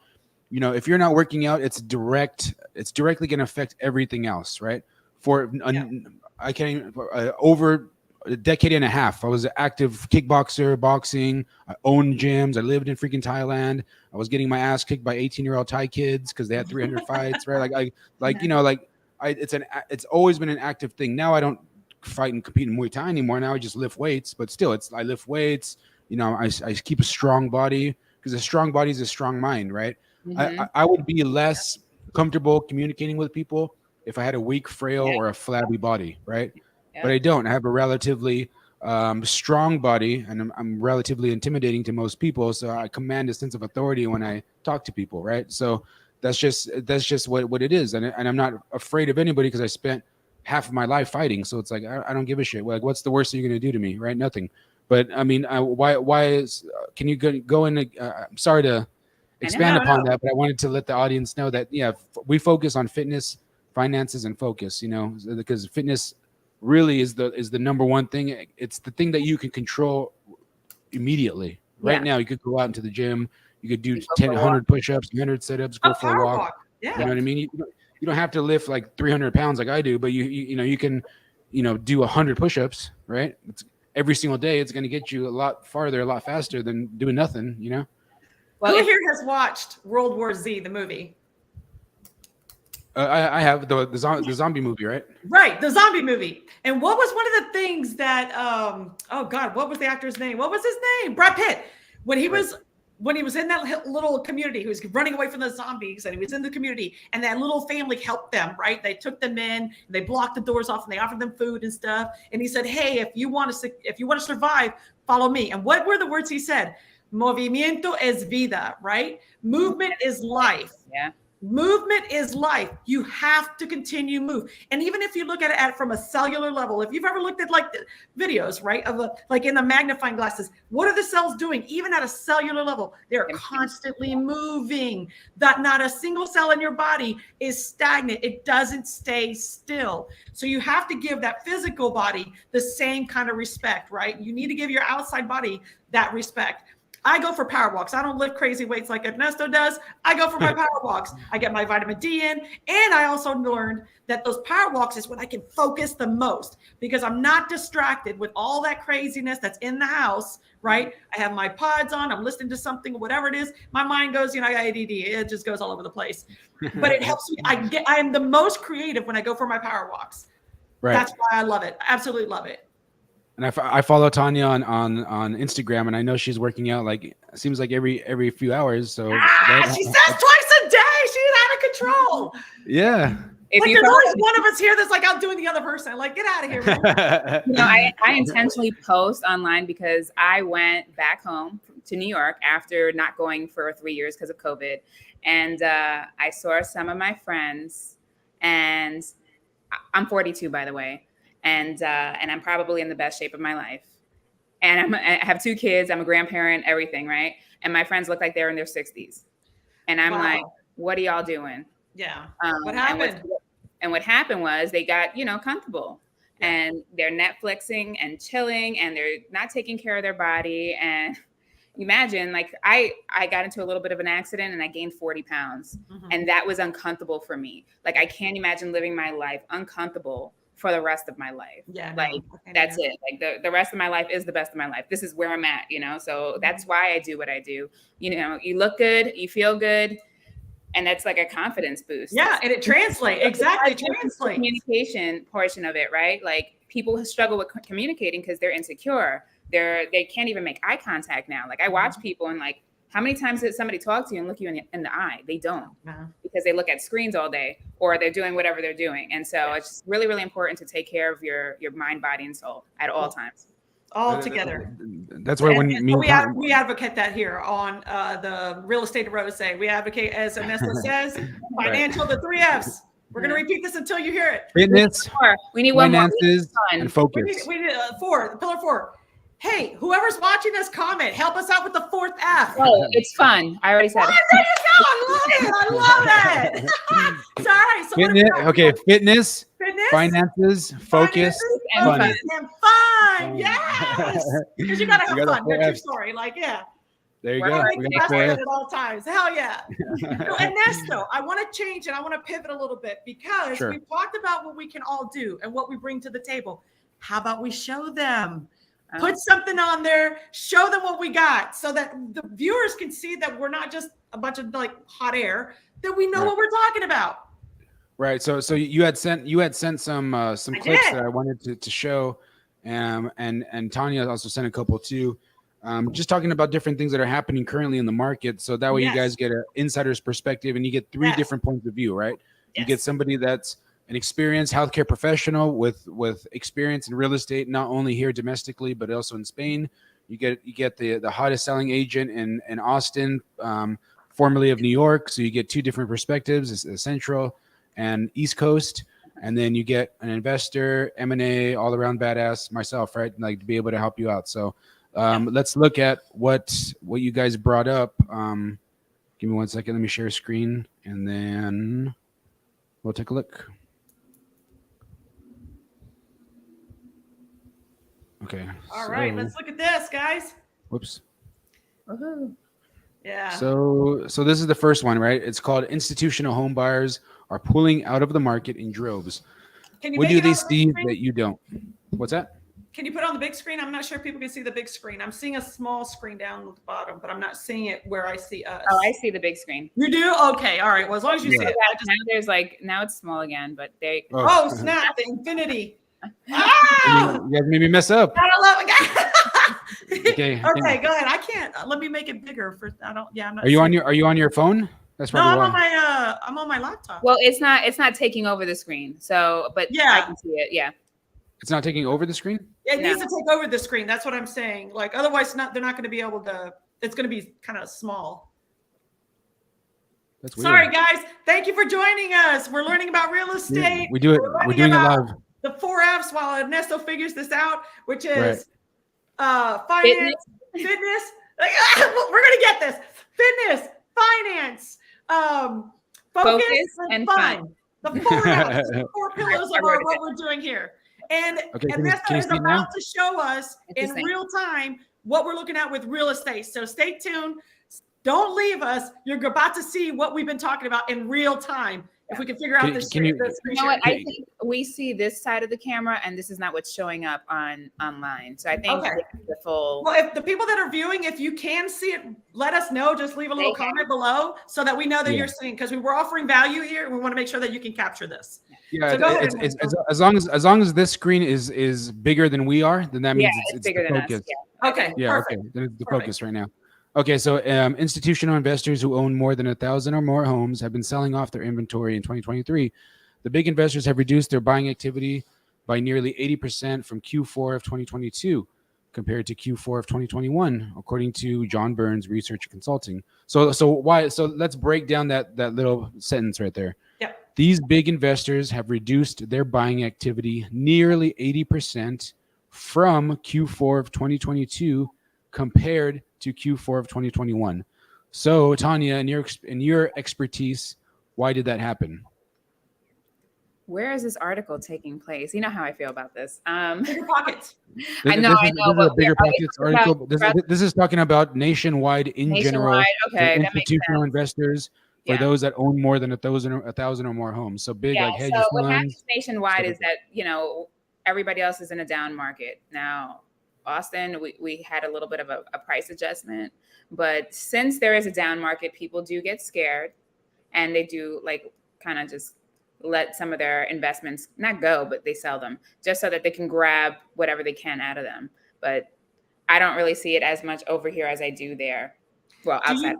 it's directly going to affect everything else. Right. I can't even, over a decade and a half, I was an active kickboxer, boxing. I owned gyms. I lived in freaking Thailand. I was getting my ass kicked by 18-year-old Thai kids because they had 300 fights, right? It's always been an active thing. Now I don't fight and compete in Muay Thai anymore. Now I just lift weights, but still, I lift weights. I keep a strong body, because a strong body is a strong mind, right? Mm-hmm. I would be less comfortable communicating with people if I had a weak, frail, or a flabby body, right? Yeah. But I don't. I have a relatively strong body, and I'm relatively intimidating to most people. So I command a sense of authority when I talk to people, right? So that's just what it is, and I'm not afraid of anybody because I spent half of my life fighting. So it's like I don't give a shit. Like, what's the worst that you're gonna do to me, right? Nothing. But I mean, why is? Can you go into? I'm sorry to expand upon that, but I wanted to let the audience know that we focus on fitness, finances, and focus. Because fitness really is the number one thing. It's the thing that you can control immediately. Right now, you could go out into the gym. You could do 100 push-ups, 100 sit-ups, go for a walk. Yeah. You know what I mean? You don't have to lift like 300 pounds like I do, but you can, do 100 push-ups, right? Every single day. It's going to get you a lot farther, a lot faster than doing nothing, Well, who here has watched World War Z, the movie? I have the zombie movie, right? Right, the zombie movie. And what was one of the things that oh God, what was the actor's name? What was his name? Brad Pitt. When he was in that little community, he was running away from the zombies, and he was in the community, and that little family helped them, right? They took them in, they blocked the doors off, and they offered them food and stuff. And he said, "Hey, if you want to survive, follow me." And what were the words he said? Movimiento es vida, right? Movement is life. Yeah. Movement is life. You have to continue move. And even if you look at it from a cellular level, if you've ever looked at like the videos, right, of like in the magnifying glasses, what are the cells doing? Even at a cellular level, they're constantly moving. That not a single cell in your body is stagnant. It doesn't stay still. So you have to give that physical body the same kind of respect, right? You need to give your outside body that respect. I go for power walks. I don't lift crazy weights like Ernesto does. I go for my power walks. I get my vitamin D in. And I also learned that those power walks is when I can focus the most because I'm not distracted with all that craziness that's in the house, right? I have my pods on. I'm listening to something, whatever it is. My mind goes, I got ADD. It just goes all over the place. But it helps me. I am the most creative when I go for my power walks. Right. That's why I love it. Absolutely love it. And I follow Tanya on Instagram, and I know she's working out like it seems like every few hours. So she says twice a day. She's out of control. Yeah. Like there's always one of us here that's like out doing the other person. Like, get out of here. I intentionally post online because I went back home to New York after not going for 3 years because of COVID, and I saw some of my friends, and I'm 42, by the way. And I'm probably in the best shape of my life. And I have 2 kids. I'm a grandparent, everything, right? And my friends look like they're in their 60s. And I'm like, what are y'all doing? Yeah. What happened? And what happened was they got, comfortable. And they're Netflixing and chilling, and they're not taking care of their body. And imagine, like, I got into a little bit of an accident and I gained 40 pounds. Mm-hmm. And that was uncomfortable for me. Like, I can't imagine living my life uncomfortable for the rest of my life. Yeah. Like that's it. Like the rest of my life is the best of my life. This is where I'm at, so that's why I do what I do. You look good, you feel good. And that's like a confidence boost. Yeah. And it translates. Exactly. It translates. Communication portion of it, right? Like people who struggle with communicating because they're insecure. They can't even make eye contact now. Like I watch people and like, how many times did somebody talk to you and look you in the eye? They don't because they look at screens all day or they're doing whatever they're doing. And so it's really, really important to take care of your mind, body, and soul at all times. All together. That's why we advocate that here on the Real Estate and Rosé. We advocate, as Ernesto says, financial, the 3 F's. We're going to repeat this until you hear it. Fitness, we need one more. Finances, and focus. We need 4, pillar 4. Hey, whoever's watching us, comment. Help us out with the 4th F. Oh, it's fun. I already said it. There you go. I love it. Sorry. So fitness, finances, focus, and fun. Yes. Because you got to have fun. That's your story. There you go. We got at all times. Hell yeah. Ernesto, I want to change and I want to pivot a little bit because we've talked about what we can all do and what we bring to the table. How about we show them? Put something on there, show them what we got so that the viewers can see that we're not just a bunch of like hot air, that we know what we're talking about. Right. So you had sent some clips that I wanted to show. And Tanya also sent a couple too. Just talking about different things that are happening currently in the market. So that way you guys get an insider's perspective and you get 3 different points of view, right? You get somebody that's an experienced healthcare professional with experience in real estate, not only here domestically but also in Spain. You get the hottest selling agent in Austin, formerly of New York. So you get two different perspectives: the Central and East Coast. And then you get an investor, M&A, all around badass, myself, right? Like to be able to help you out. So let's look at what you guys brought up. Give me 1 second. Let me share screen, and then we'll take a look. Okay. All right, let's look at this, guys. Whoops. Woohoo. Yeah. So this is the first one, right? It's called institutional home buyers are pulling out of the market in droves. Can you What make do it on they the big see screen? that you don't? What's that? Can you put it on the big screen? I'm not sure if people can see the big screen. I'm seeing a small screen down at the bottom, but I'm not seeing it where I see us. Oh, I see the big screen. You do? Okay. All right. Well, as long as you see it. Now it's small again, but they. Oh, snap. The infinity. You guys made me mess up. I love it. Okay. Okay, go ahead. I can't. Let me make it bigger. I'm not. Are you on your phone? That's No, probably I'm why. I'm on my laptop. Well, it's not taking over the screen. So, but Yeah. I can see it. Yeah. It's not taking over the screen? It needs to take over the screen. That's what I'm saying. Like, otherwise, they're not going to be able to. It's going to be kind of small. That's weird. Sorry, guys. Thank you for joining us. We're learning about real estate. We do it. We're doing it live. The 4 F's while Ernesto figures this out, which is finance, fitness. We're going to get this. Fitness, finance, focus and fun. The 4 F's, the 4 pillars of what we're doing here. And Ernesto is about to show us in real time what we're looking at with real estate. So stay tuned. Don't leave us. You're about to see what we've been talking about in real time. If we can figure out this. You know what? I think we see this side of the camera, and this is not what's showing up online. So I think the full. Well, if the people that are viewing, if you can see it, let us know. Just leave a little comment below so that we know that you're seeing, because we were offering value here, and we want to make sure that you can capture this. Yeah, so as long as this screen is bigger than we are, then that means it's bigger than us. Yeah. Okay. Yeah. Perfect. Okay. Then it's the focus right now. Okay, so institutional investors who own more than 1,000 or more homes have been selling off their inventory in 2023. The big investors have reduced their buying activity by nearly 80% from Q4 of 2022 compared to Q4 of 2021, according to John Burns Research Consulting. So let's break down that little sentence right there. Yep. These big investors have reduced their buying activity nearly 80% from Q4 of 2022 compared to Q4 of 2021. So, Tanya, in your expertise, why did that happen? Where is this article taking place? You know how I feel about this. Bigger pockets. I know. This is a bigger pockets article. This is talking about nationwide general. Okay, institutional investors for those that own more than 1,000 or more homes. So big like hedge funds. What happens nationwide is that everybody else is in a down market now. Austin, we had a little bit of a price adjustment, but since there is a down market, people do get scared, and they do kind of just let some of their investments not go, but they sell them just so that they can grab whatever they can out of them. But I don't really see it as much over here as I do there. Well, outside.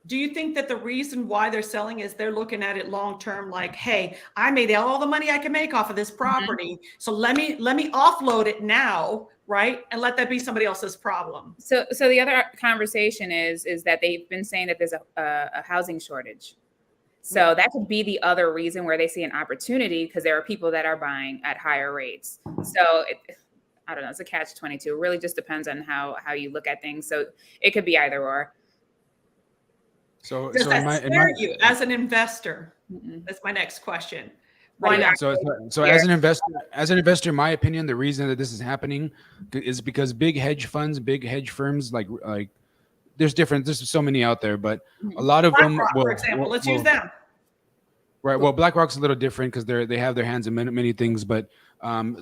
Do you think that the reason why they're selling is they're looking at it long term, like, hey, I made all the money I can make off of this property, so let me offload it now, right? And let that be somebody else's problem. So the other conversation is that they've been saying that there's a housing shortage. So that could be the other reason where they see an opportunity, because there are people that are buying at higher rates. So I don't know, it's a catch-22. It really just depends on how you look at things. So it could be either or. So does that scare you as an investor? That's my next question. Why not? So as an investor, in my opinion, the reason that this is happening is because big hedge funds, big hedge firms, like there's so many out there, but a lot of them, for example, let's use them. Right. Well, BlackRock's a little different because they have their hands in many things, but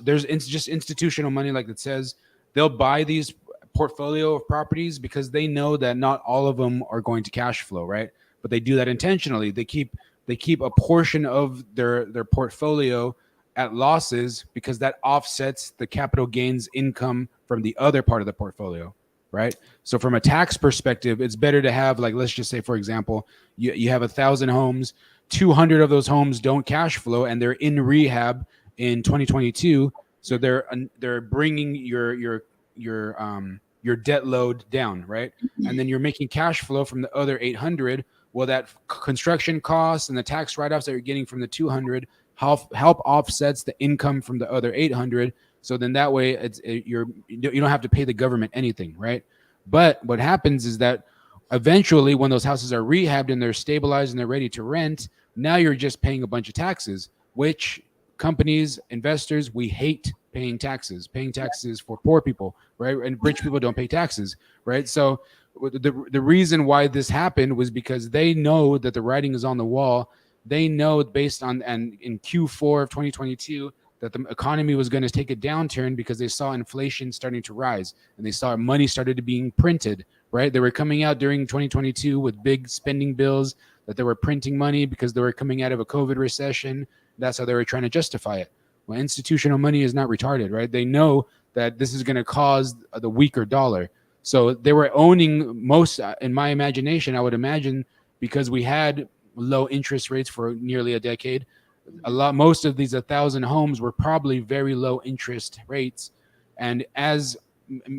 there's just institutional money, like it says. They'll buy these portfolio of properties because they know that not all of them are going to cash flow, right? But they do that intentionally. They keep a portion of their portfolio at losses because that offsets the capital gains income from the other part of the portfolio, right? So from a tax perspective, it's better to have, like, let's just say, for example, you have 1,000 homes, 200 of those homes don't cash flow and they're in rehab in 2022. So they're bringing your debt load down, right? And then you're making cash flow from the other 800. Well, that construction costs and the tax write-offs that you're getting from the 200 help offsets the income from the other 800. So then that way you don't have to pay the government anything, right? But what happens is that eventually when those houses are rehabbed and they're stabilized and they're ready to rent, now you're just paying a bunch of taxes, which companies, investors, we hate paying taxes. Paying taxes for poor people, right? And rich people don't pay taxes, right? So the reason why this happened was because they know that the writing is on the wall. They know based on, and in Q4 of 2022, that the economy was going to take a downturn because they saw inflation starting to rise and they saw money started to being printed, right? They were coming out during 2022 with big spending bills, that they were printing money because they were coming out of a COVID recession. That's how they were trying to justify it. Well, institutional money is not retarded, right? They know that this is going to cause the weaker dollar. So they were owning most, in my imagination, I would imagine, because we had low interest rates for nearly a decade. Most of these 1,000 homes were probably very low interest rates. And as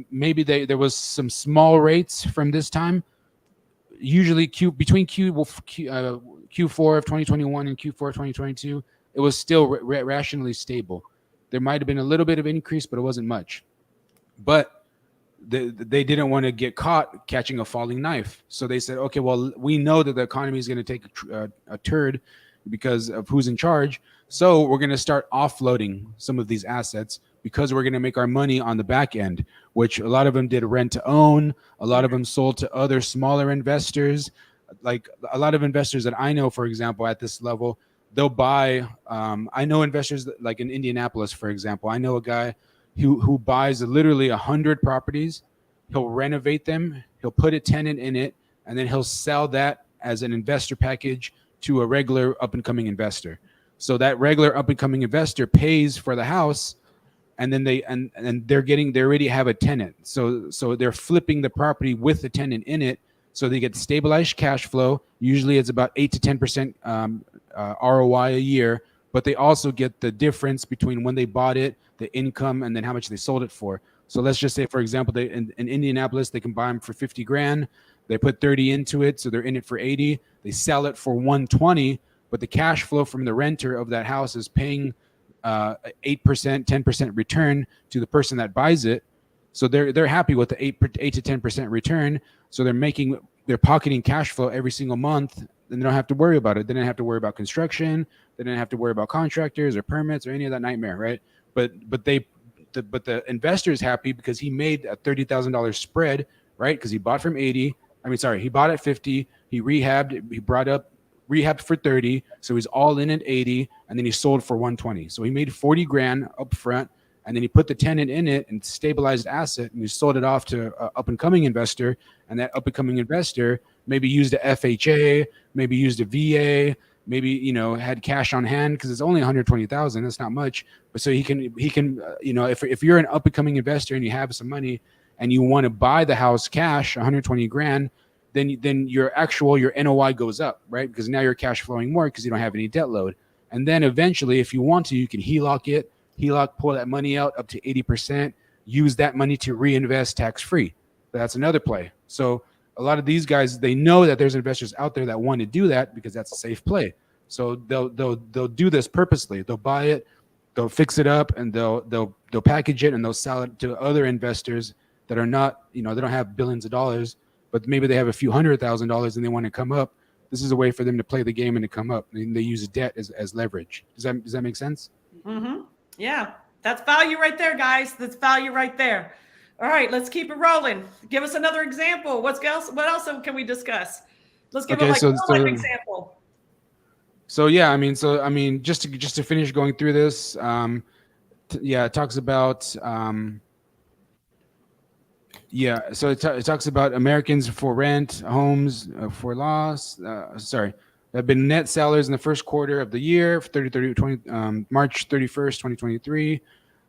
maybe there was some small rates from this time, usually between Q4 of 2021 and Q4 of 2022, it was still rationally stable. There might have been a little bit of increase, but it wasn't much. But they didn't want to get caught catching a falling knife. So they said, okay, well, we know that the economy is going to take a turd because of who's in charge. So we're going to start offloading some of these assets because we're going to make our money on the back end, which a lot of them did rent to own. A lot of them sold to other smaller investors. Like a lot of investors that I know, for example, at this level, they'll buy. I know investors like in Indianapolis, for example. I know a guy who buys literally 100 properties. He'll renovate them. He'll put a tenant in it, and then he'll sell that as an investor package to a regular up-and-coming investor. So that regular up-and-coming investor pays for the house, and then they already have a tenant. So they're flipping the property with the tenant in it, so they get stabilized cash flow. Usually it's about 8 to 10% ROI a year, but they also get the difference between when they bought it, the income, and then how much they sold it for. So let's just say, for example, in Indianapolis, they can buy them for 50 grand. They put 30 into it, so they're in it for 80. They sell it for 120, but the cash flow from the renter of that house is paying 8%, 10% return to the person that buys it. So they're happy with the 8 to 10% return. So they're pocketing cash flow every single month, and they don't have to worry about it. They didn't have to worry about construction. They didn't have to worry about contractors or permits or any of that nightmare, right? But the investor is happy because he made a $30,000 spread, right? Because he bought from 80. He bought at 50. He rehabbed for 30. So he's all in at 80, and then he sold for 120. So he made 40 grand up front, and then he put the tenant in it and stabilized asset, and he sold it off to an up-and-coming investor. And that up-and-coming investor maybe used a FHA, maybe used a VA, maybe had cash on hand because it's only 120,000. That's not much, but so he can if you're an up-and-coming investor and you have some money and you want to buy the house cash, 120 grand, then your NOI goes up, right? Because now you're cash flowing more because you don't have any debt load. And then eventually, if you want to, you can pull that money out up to 80%, use that money to reinvest tax-free. That's another play. So a lot of these guys, they know that there's investors out there that want to do that because that's a safe play. So they'll do this purposely. They'll buy it, they'll fix it up, and they'll package it, and they'll sell it to other investors that are not, they don't have billions of dollars, but maybe they have a few $100,000 and they want to come up. This is a way for them to play the game and to come up. And they use debt as leverage. Does that make sense? Mm-hmm. Yeah, that's value right there, guys. That's value right there. All right, let's keep it rolling. Give us another example. What else can we discuss? Let's give an example. So just to finish going through this, it talks about so it talks about Americans for rent, homes for loss. Have been net sellers in the first quarter of the year, March 31st, 2023.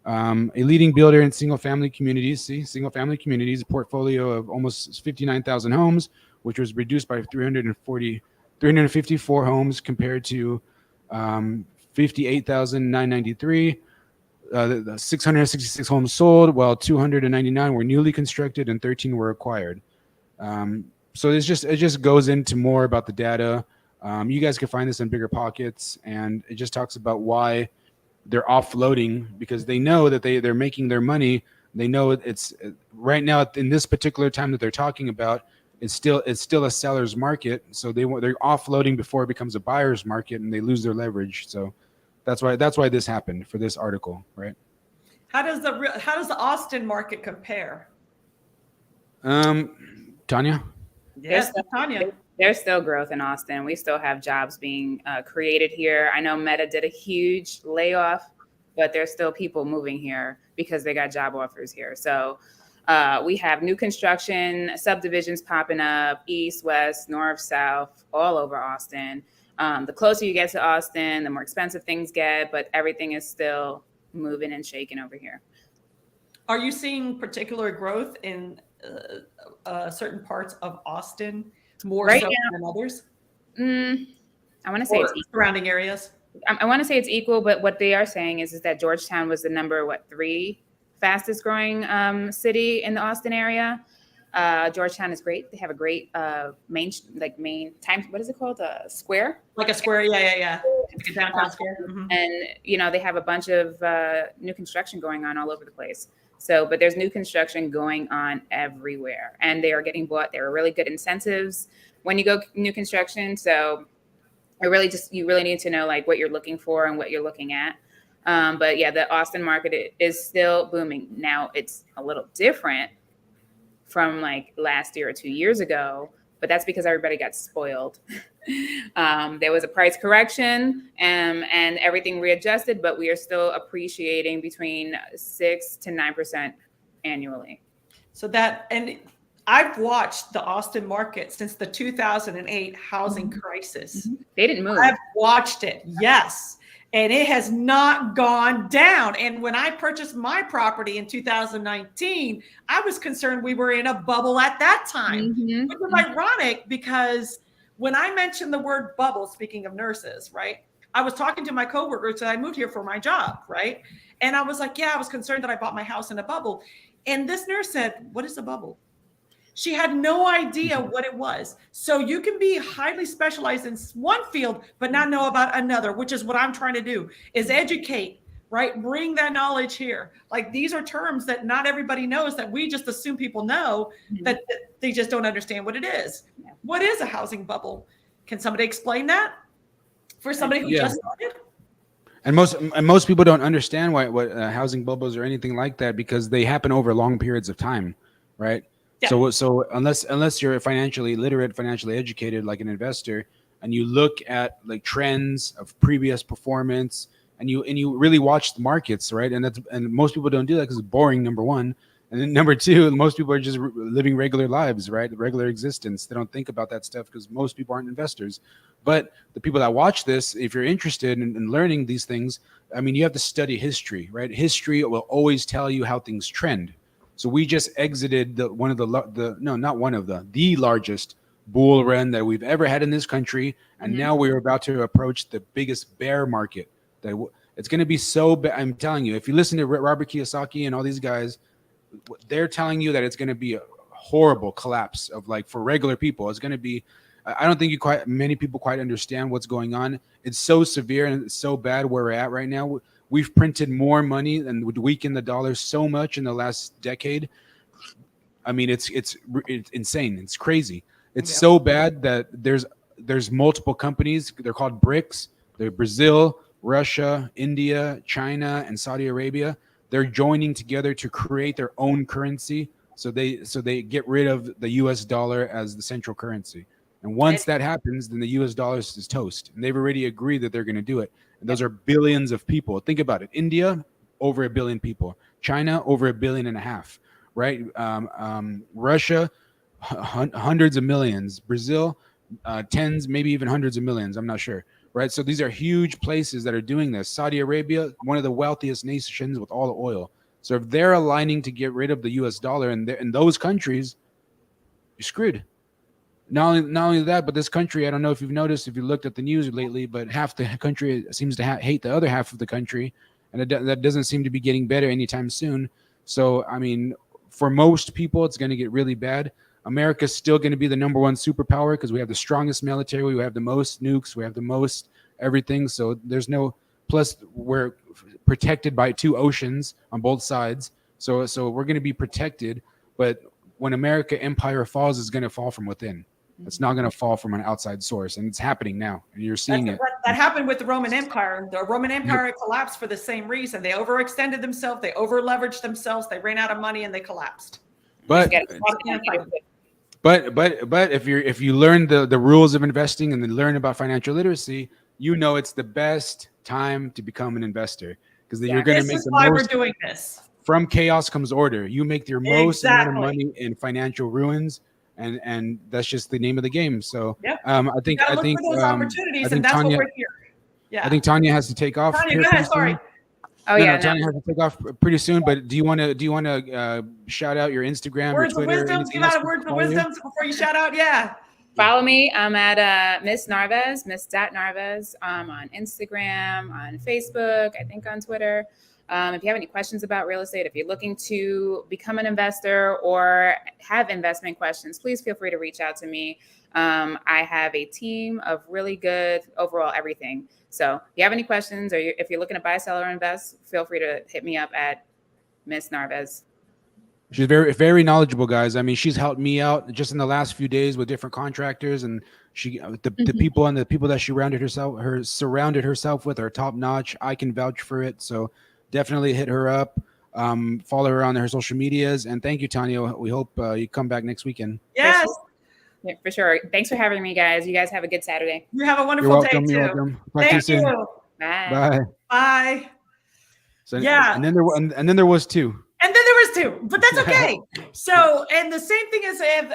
A leading builder in single-family communities. See, single-family communities, a portfolio of almost 59,000 homes, which was reduced by 354 homes compared to 58,993. The 666 homes sold, while 299 were newly constructed and 13 were acquired. So it just goes into more about the data. You guys can find this in Bigger Pockets, and it just talks about why they're offloading, because they know that they're making their money. They know it's right now in this particular time that they're talking about. It's still a seller's market, so they're offloading before it becomes a buyer's market, and they lose their leverage. So that's why this happened for this article, right? How does the Austin market compare? Tanya? Yes, Tanya. There's still growth in Austin. We still have jobs being created here. I know Meta did a huge layoff, but there's still people moving here because they got job offers here. So we have new construction, subdivisions popping up, east, west, north, south, all over Austin. The closer you get to Austin, the more expensive things get, but everything is still moving and shaking over here. Are you seeing particular growth in certain parts of Austin more right so now, than others? I want to say it's surrounding areas. I want to say it's equal, but what they are saying is that Georgetown was the number 3 fastest growing city in the Austin area. Georgetown is great. They have a great main time. What is it called? A square? Like a square. Yeah. Like a downtown square. Mm-hmm. And, they have a bunch of new construction going on all over the place. So, but there's new construction going on everywhere, and they are getting bought. There are really good incentives when you go new construction. So you really need to know like what you're looking for and what you're looking at. But yeah, the Austin market is still booming. Now it's a little different from like last year or 2 years ago, but that's because everybody got spoiled. There was a price correction and everything readjusted, but we are still appreciating between 6 to 9% annually. So and I've watched the Austin market since the 2008 housing crisis. They didn't move. I've watched it. Yes. And it has not gone down. And when I purchased my property in 2019, I was concerned we were in a bubble at that time, which was ironic because when I mentioned the word bubble, speaking of nurses, right, I was talking to my coworkers that I moved here for my job, right? And I was like, yeah, I was concerned that I bought my house in a bubble. And this nurse said, what is a bubble? She had no idea what it was. So you can be highly specialized in one field, but not know about another, which is what I'm trying to do, is educate, right? Bring that knowledge here. Like these are terms that not everybody knows, that we just assume people know, that they just don't understand what it is. What is a housing bubble? Can somebody explain that for somebody who just started? And most people don't understand what housing bubbles or anything like that, because they happen over long periods of time, right? Yeah. So unless you're financially literate, financially educated, like an investor, and you look at like trends of previous performance, and you really watch the markets, right? And most people don't do that because it's boring, number one. And then number two, most people are just living regular lives, right? Regular existence. They don't think about that stuff because most people aren't investors. But the people that watch this, if you're interested in learning these things, I mean, you have to study history, right? History will always tell you how things trend. So we just exited the largest bull run that we've ever had in this country, and now we're about to approach the biggest bear market. It's going to be so bad. I'm telling you, if you listen to Robert Kiyosaki and all these guys, they're telling you that it's going to be a horrible collapse of like for regular people. It's going to be. I don't think many people quite understand what's going on. It's so severe and it's so bad where we're at right now. We've printed more money and would weaken the dollar so much in the last decade. I mean, it's insane. It's crazy. It's so bad that there's multiple companies. They're called BRICS. They're Brazil, Russia, India, China, and Saudi Arabia. They're joining together to create their own currency. So they get rid of the U.S. dollar as the central currency. And once that happens, then the U.S. dollar is toast. And they've already agreed that they're going to do it. And those are billions of people. Think about it. India, over 1 billion people. China, over 1.5 billion, right? Russia, hundreds of millions. Brazil, tens, maybe even hundreds of millions. I'm not sure, right? So these are huge places that are doing this. Saudi Arabia, one of the wealthiest nations with all the oil. So if they're aligning to get rid of the US dollar in those countries, you're screwed. Not only that, but this country, I don't know if you've noticed, if you looked at the news lately, but half the country seems to hate the other half of the country. And that doesn't seem to be getting better anytime soon. So, I mean, for most people, it's going to get really bad. America's still going to be the number one superpower because we have the strongest military. We have the most nukes. We have the most everything. So there's no, plus we're protected by 2 oceans on both sides. So we're going to be protected. But when America empire falls, it's going to fall from within. It's not going to fall from an outside source, and it's happening now. And you're seeing it. That happened with the Roman Empire. The Roman Empire collapsed for the same reason. They overextended themselves. They over-leveraged themselves. They ran out of money and they collapsed. But if you learn the rules of investing and then learn about financial literacy, you know it's the best time to become an investor because you're going to make the why most. We're doing this. From chaos comes order. You make your most amount of money in financial ruins. And that's just the name of the game. So I think those opportunities, and that's Tanya, what we're here. Yeah, I think Tanya has to take off. Tanya, go ahead. Sorry. Tanya has to take off pretty soon. But do you want to shout out your Instagram, words your Twitter? Of wisdom. Give out words of wisdom before you shout out. Yeah. Follow me. I'm at Miss Narvez, Miss.Narvez, on Instagram, on Facebook, I think on Twitter. If you have any questions about real estate, if you're looking to become an investor or have investment questions, please feel free to reach out to me. I have a team of really good overall everything. So if you have any questions or if you're looking to buy, sell, or invest, feel free to hit me up at Miss Narvez. She's very, very knowledgeable, guys. I mean, she's helped me out just in the last few days with different contractors, and the people and the people that she surrounded herself with are top notch. I can vouch for it. So definitely hit her up, follow her on her social medias, and thank you, Tanya. We hope you come back next weekend. Yes, yeah, for sure. Thanks for having me, guys. You guys have a good Saturday. You have a wonderful day too. You're welcome. Thank you. Bye. Bye. Bye. So, and then there was 2. And then there was 2, but that's okay. So, and the same thing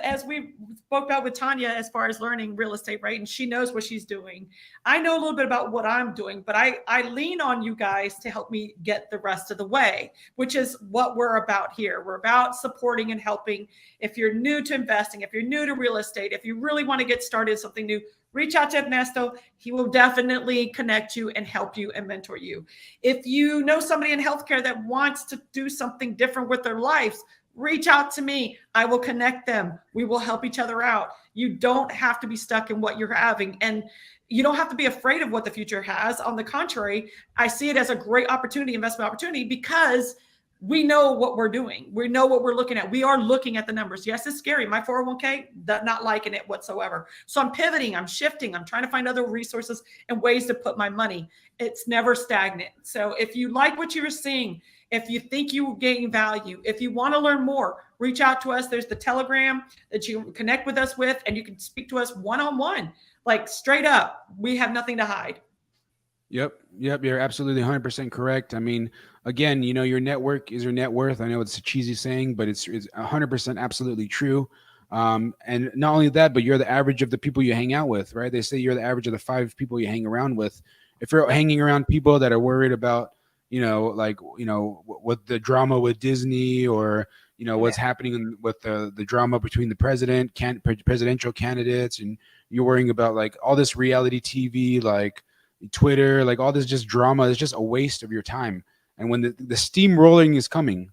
as we spoke about with Tanya, as far as learning real estate, right? And she knows what she's doing. I know a little bit about what I'm doing, but I lean on you guys to help me get the rest of the way, which is what we're about here. We're about supporting and helping. If you're new to investing, if you're new to real estate, if you really want to get started something new, reach out to Ernesto. He will definitely connect you and help you and mentor you. If you know somebody in healthcare that wants to do something different with their lives, reach out to me. I will connect them. We will help each other out. You don't have to be stuck in what you're having. And you don't have to be afraid of what the future has. On the contrary, I see it as a great opportunity, investment opportunity, because we know what we're doing. We know what we're looking at. We are looking at the numbers. Yes, it's scary. My 401k, not liking it whatsoever. So I'm pivoting, I'm shifting, I'm trying to find other resources and ways to put my money. It's never stagnant. So if you like what you're seeing, if you think you gain value, if you want to learn more, reach out to us. There's the Telegram that you can connect with us with, and you can speak to us one-on-one, like straight up. We have nothing to hide. Yep. You're absolutely 100% correct. I mean, again, your network is your net worth. I know it's a cheesy saying, but it's 100% absolutely true. And not only that, but you're the average of the people you hang out with, right? They say you're the average of the 5 people you hang around with. If you're hanging around people that are worried about, with the drama with Disney or, what's happening with the drama between the presidential candidates, and you're worrying about like all this reality TV, like Twitter, like all this just drama, is just a waste of your time. And when the steamrolling is coming,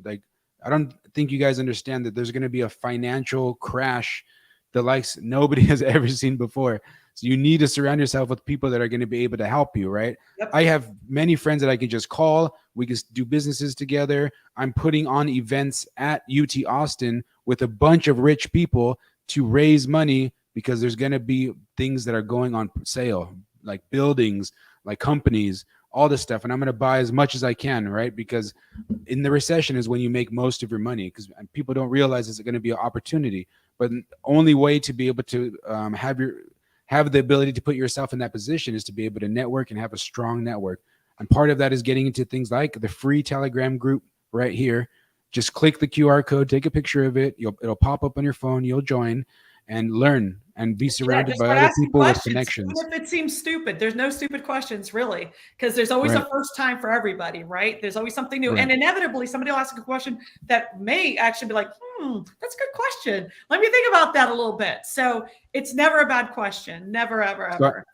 like, I don't think you guys understand that there's going to be a financial crash the likes nobody has ever seen before. So you need to surround yourself with people that are going to be able to help you, right? Yep. I have many friends that I can just call. We can do businesses together. I'm putting on events at UT Austin with a bunch of rich people to raise money because there's going to be things that are going on sale, like buildings, like companies, all this stuff. And I'm going to buy as much as I can, right? Because in the recession is when you make most of your money, because people don't realize it's going to be an opportunity. But the only way to be able to have the ability to put yourself in that position is to be able to network and have a strong network. And part of that is getting into things like the free Telegram group right here. Just click the QR code, take a picture of it. It'll pop up on your phone. You'll join and learn. and be Yeah, surrounded just by start other asking people with questions, connections. even if it seems stupid. There's no stupid questions, really, because there's always Right. a first time for everybody, right? There's always something new. Right. And inevitably, somebody will ask a question that may actually be like, that's a good question. Let me think about that a little bit. So it's never a bad question. Never, ever, ever.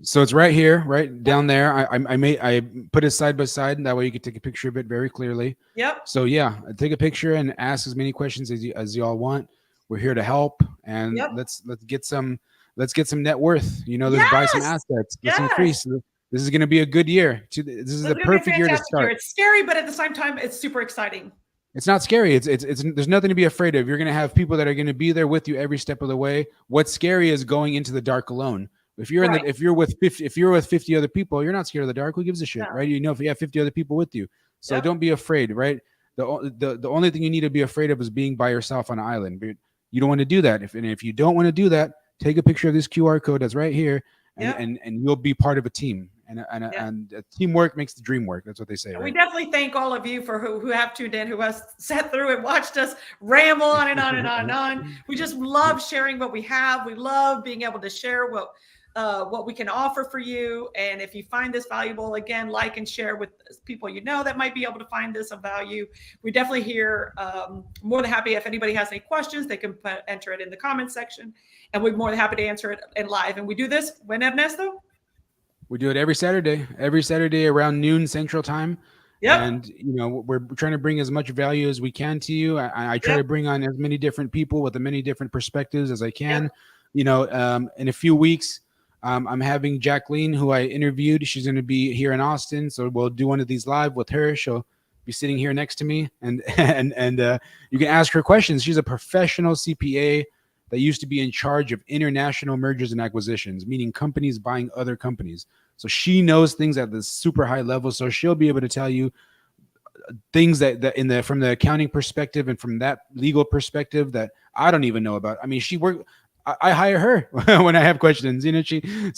So it's right here, right down there. I put it side by side, and that way you can take a picture of it very clearly. Yep. So yeah, take a picture and ask as many questions as you all want. We're here to help, and Yep. let's get some net worth. Let's buy some Yes. assets. Let's Yes. increase. This is going to be a good year. This is a perfect year to start. It's scary, but at the same time, it's super exciting. It's not scary. It's there's nothing to be afraid of. You're going to have people that are going to be there with you every step of the way. What's scary is going into the dark alone. If you're Right. if you're with 50 other people, you're not scared of the dark. Who gives a shit, No. right? If you have 50 other people with you. So Yep. don't be afraid, right? The only thing you need to be afraid of is being by yourself on an island. But you don't want to do that. If you don't want to do that, take a picture of this QR code that's right here, and Yep. and you'll be part of a team. And teamwork makes the dream work. That's what they say. And right? we definitely thank all of you for who have tuned in, who has sat through and watched us ramble on and on and on and on. We just love sharing what we have. We love being able to share what we can offer for you. And if you find this valuable, again, like and share with people you know that might be able to find this of value. We definitely hear more than happy if anybody has any questions, they can enter it in the comments section, and we're more than happy to answer it in live. And we do this when, Ernesto? We do it every Saturday around noon Central Time. Yep. And we're trying to bring as much value as we can to you. I try to bring on as many different people with as many different perspectives as I can. Yep. In a few weeks, I'm having Jacqueline, who I interviewed. She's going to be here in Austin, so we'll do one of these live with her. She'll be sitting here next to me, and you can ask her questions. She's a professional CPA that used to be in charge of international mergers and acquisitions, meaning companies buying other companies. So she knows things at the super high level. So she'll be able to tell you things that from the accounting perspective and from that legal perspective that I don't even know about. I mean, I hire her when I have questions,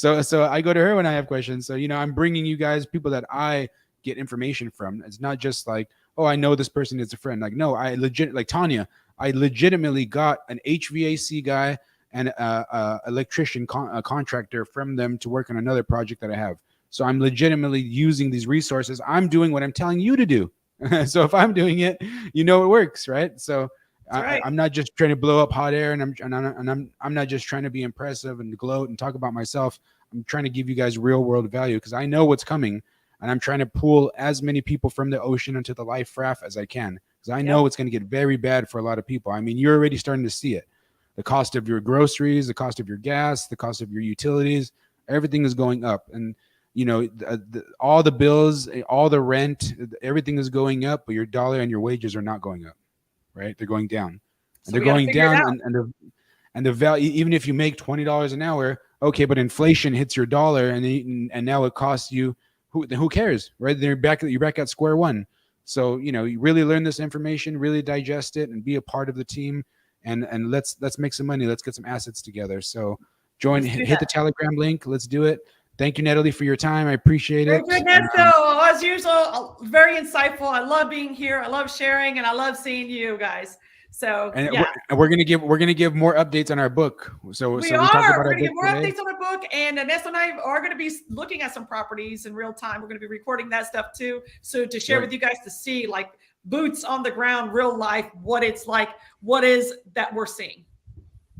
so I go to her when I have questions. So, I'm bringing you guys people that I get information from. It's not just like, oh, I know this person is a friend. Like, no, like Tanya, I legitimately got an HVAC guy and a electrician a contractor from them to work on another project that I have. So I'm legitimately using these resources. I'm doing what I'm telling you to do. So if I'm doing it, it works, right? So Right. I'm not just trying to blow up hot air, and I'm not just trying to be impressive and gloat and talk about myself. I'm trying to give you guys real world value because I know what's coming, and I'm trying to pull as many people from the ocean into the life raft as I can because I know it's going to get very bad for a lot of people. I mean, you're already starting to see it. The cost of your groceries, the cost of your gas, the cost of your utilities, everything is going up, and all the bills, all the rent, everything is going up, but your dollar and your wages are not going up, right? They're going down, and they're going down, and the value, even if you make $20 an hour, okay, but inflation hits your dollar, and now it costs you. Who cares, right? You're back at square one. So you really learn this information, really digest it, and be a part of the team, and let's make some money. Let's get some assets together. So hit the Telegram link. Let's do it. Thank you, Natalie, for your time. I appreciate it. Ernesto, as usual, very insightful. I love being here. I love sharing, and I love seeing you guys. So we're gonna give more updates on our book. So we talked about we're gonna give more today. updates on our book, and Ernesto and I are going to be looking at some properties in real time. We're going to be recording that stuff too, so to share with you guys to see like boots on the ground, real life, what it's like, what is that we're seeing.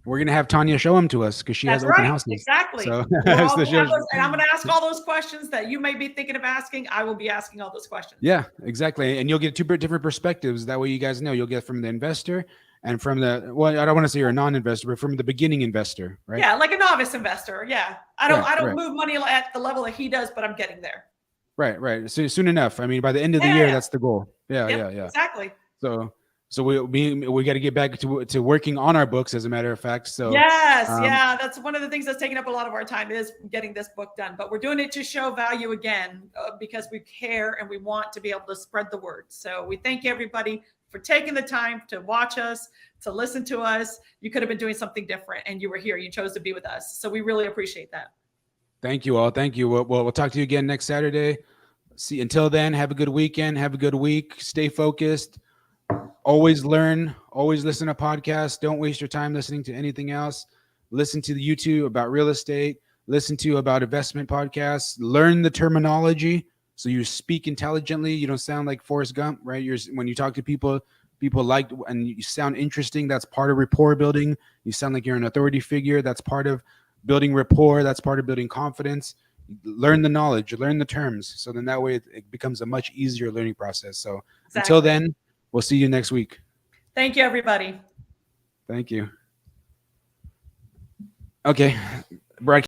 We're going to have Tanya show them to us because she has open houses. Exactly. So, and I'm going to ask all those questions that you may be thinking of asking. I will be asking all those questions. Yeah, exactly. And you'll get two different perspectives. That way you guys know. You'll get from the investor and from the, well, I don't want to say you're a non-investor, but from the beginning investor, right? Yeah, like a novice investor. Yeah. I don't move money at the level that he does, but I'm getting there. Right. So soon enough. I mean, by the end of the year, that's the goal. Yeah. Exactly. So we got to get back to working on our books, as a matter of fact. So yes, that's one of the things that's taking up a lot of our time is getting this book done. But we're doing it to show value again because we care and we want to be able to spread the word. So we thank everybody for taking the time to watch us, to listen to us. You could have been doing something different, and you were here. You chose to be with us. So we really appreciate that. Thank you all. Thank you. We'll talk to you again next Saturday. See. Until then, have a good weekend. Have a good week. Stay focused. Always learn, always listen to podcasts. Don't waste your time listening to anything else. listen to the YouTube about real estate, listen to about investment podcasts, learn the terminology so you speak intelligently. You don't sound like Forrest Gump, right? When you talk to people like, and you sound interesting. That's part of rapport building. You sound like you're an authority figure. That's part of building rapport. That's part of building confidence. Learn the knowledge, learn the terms. So then that way it becomes a much easier learning process. So until then, we'll see you next week. Thank you, everybody. Thank you. Okay. Broadcast.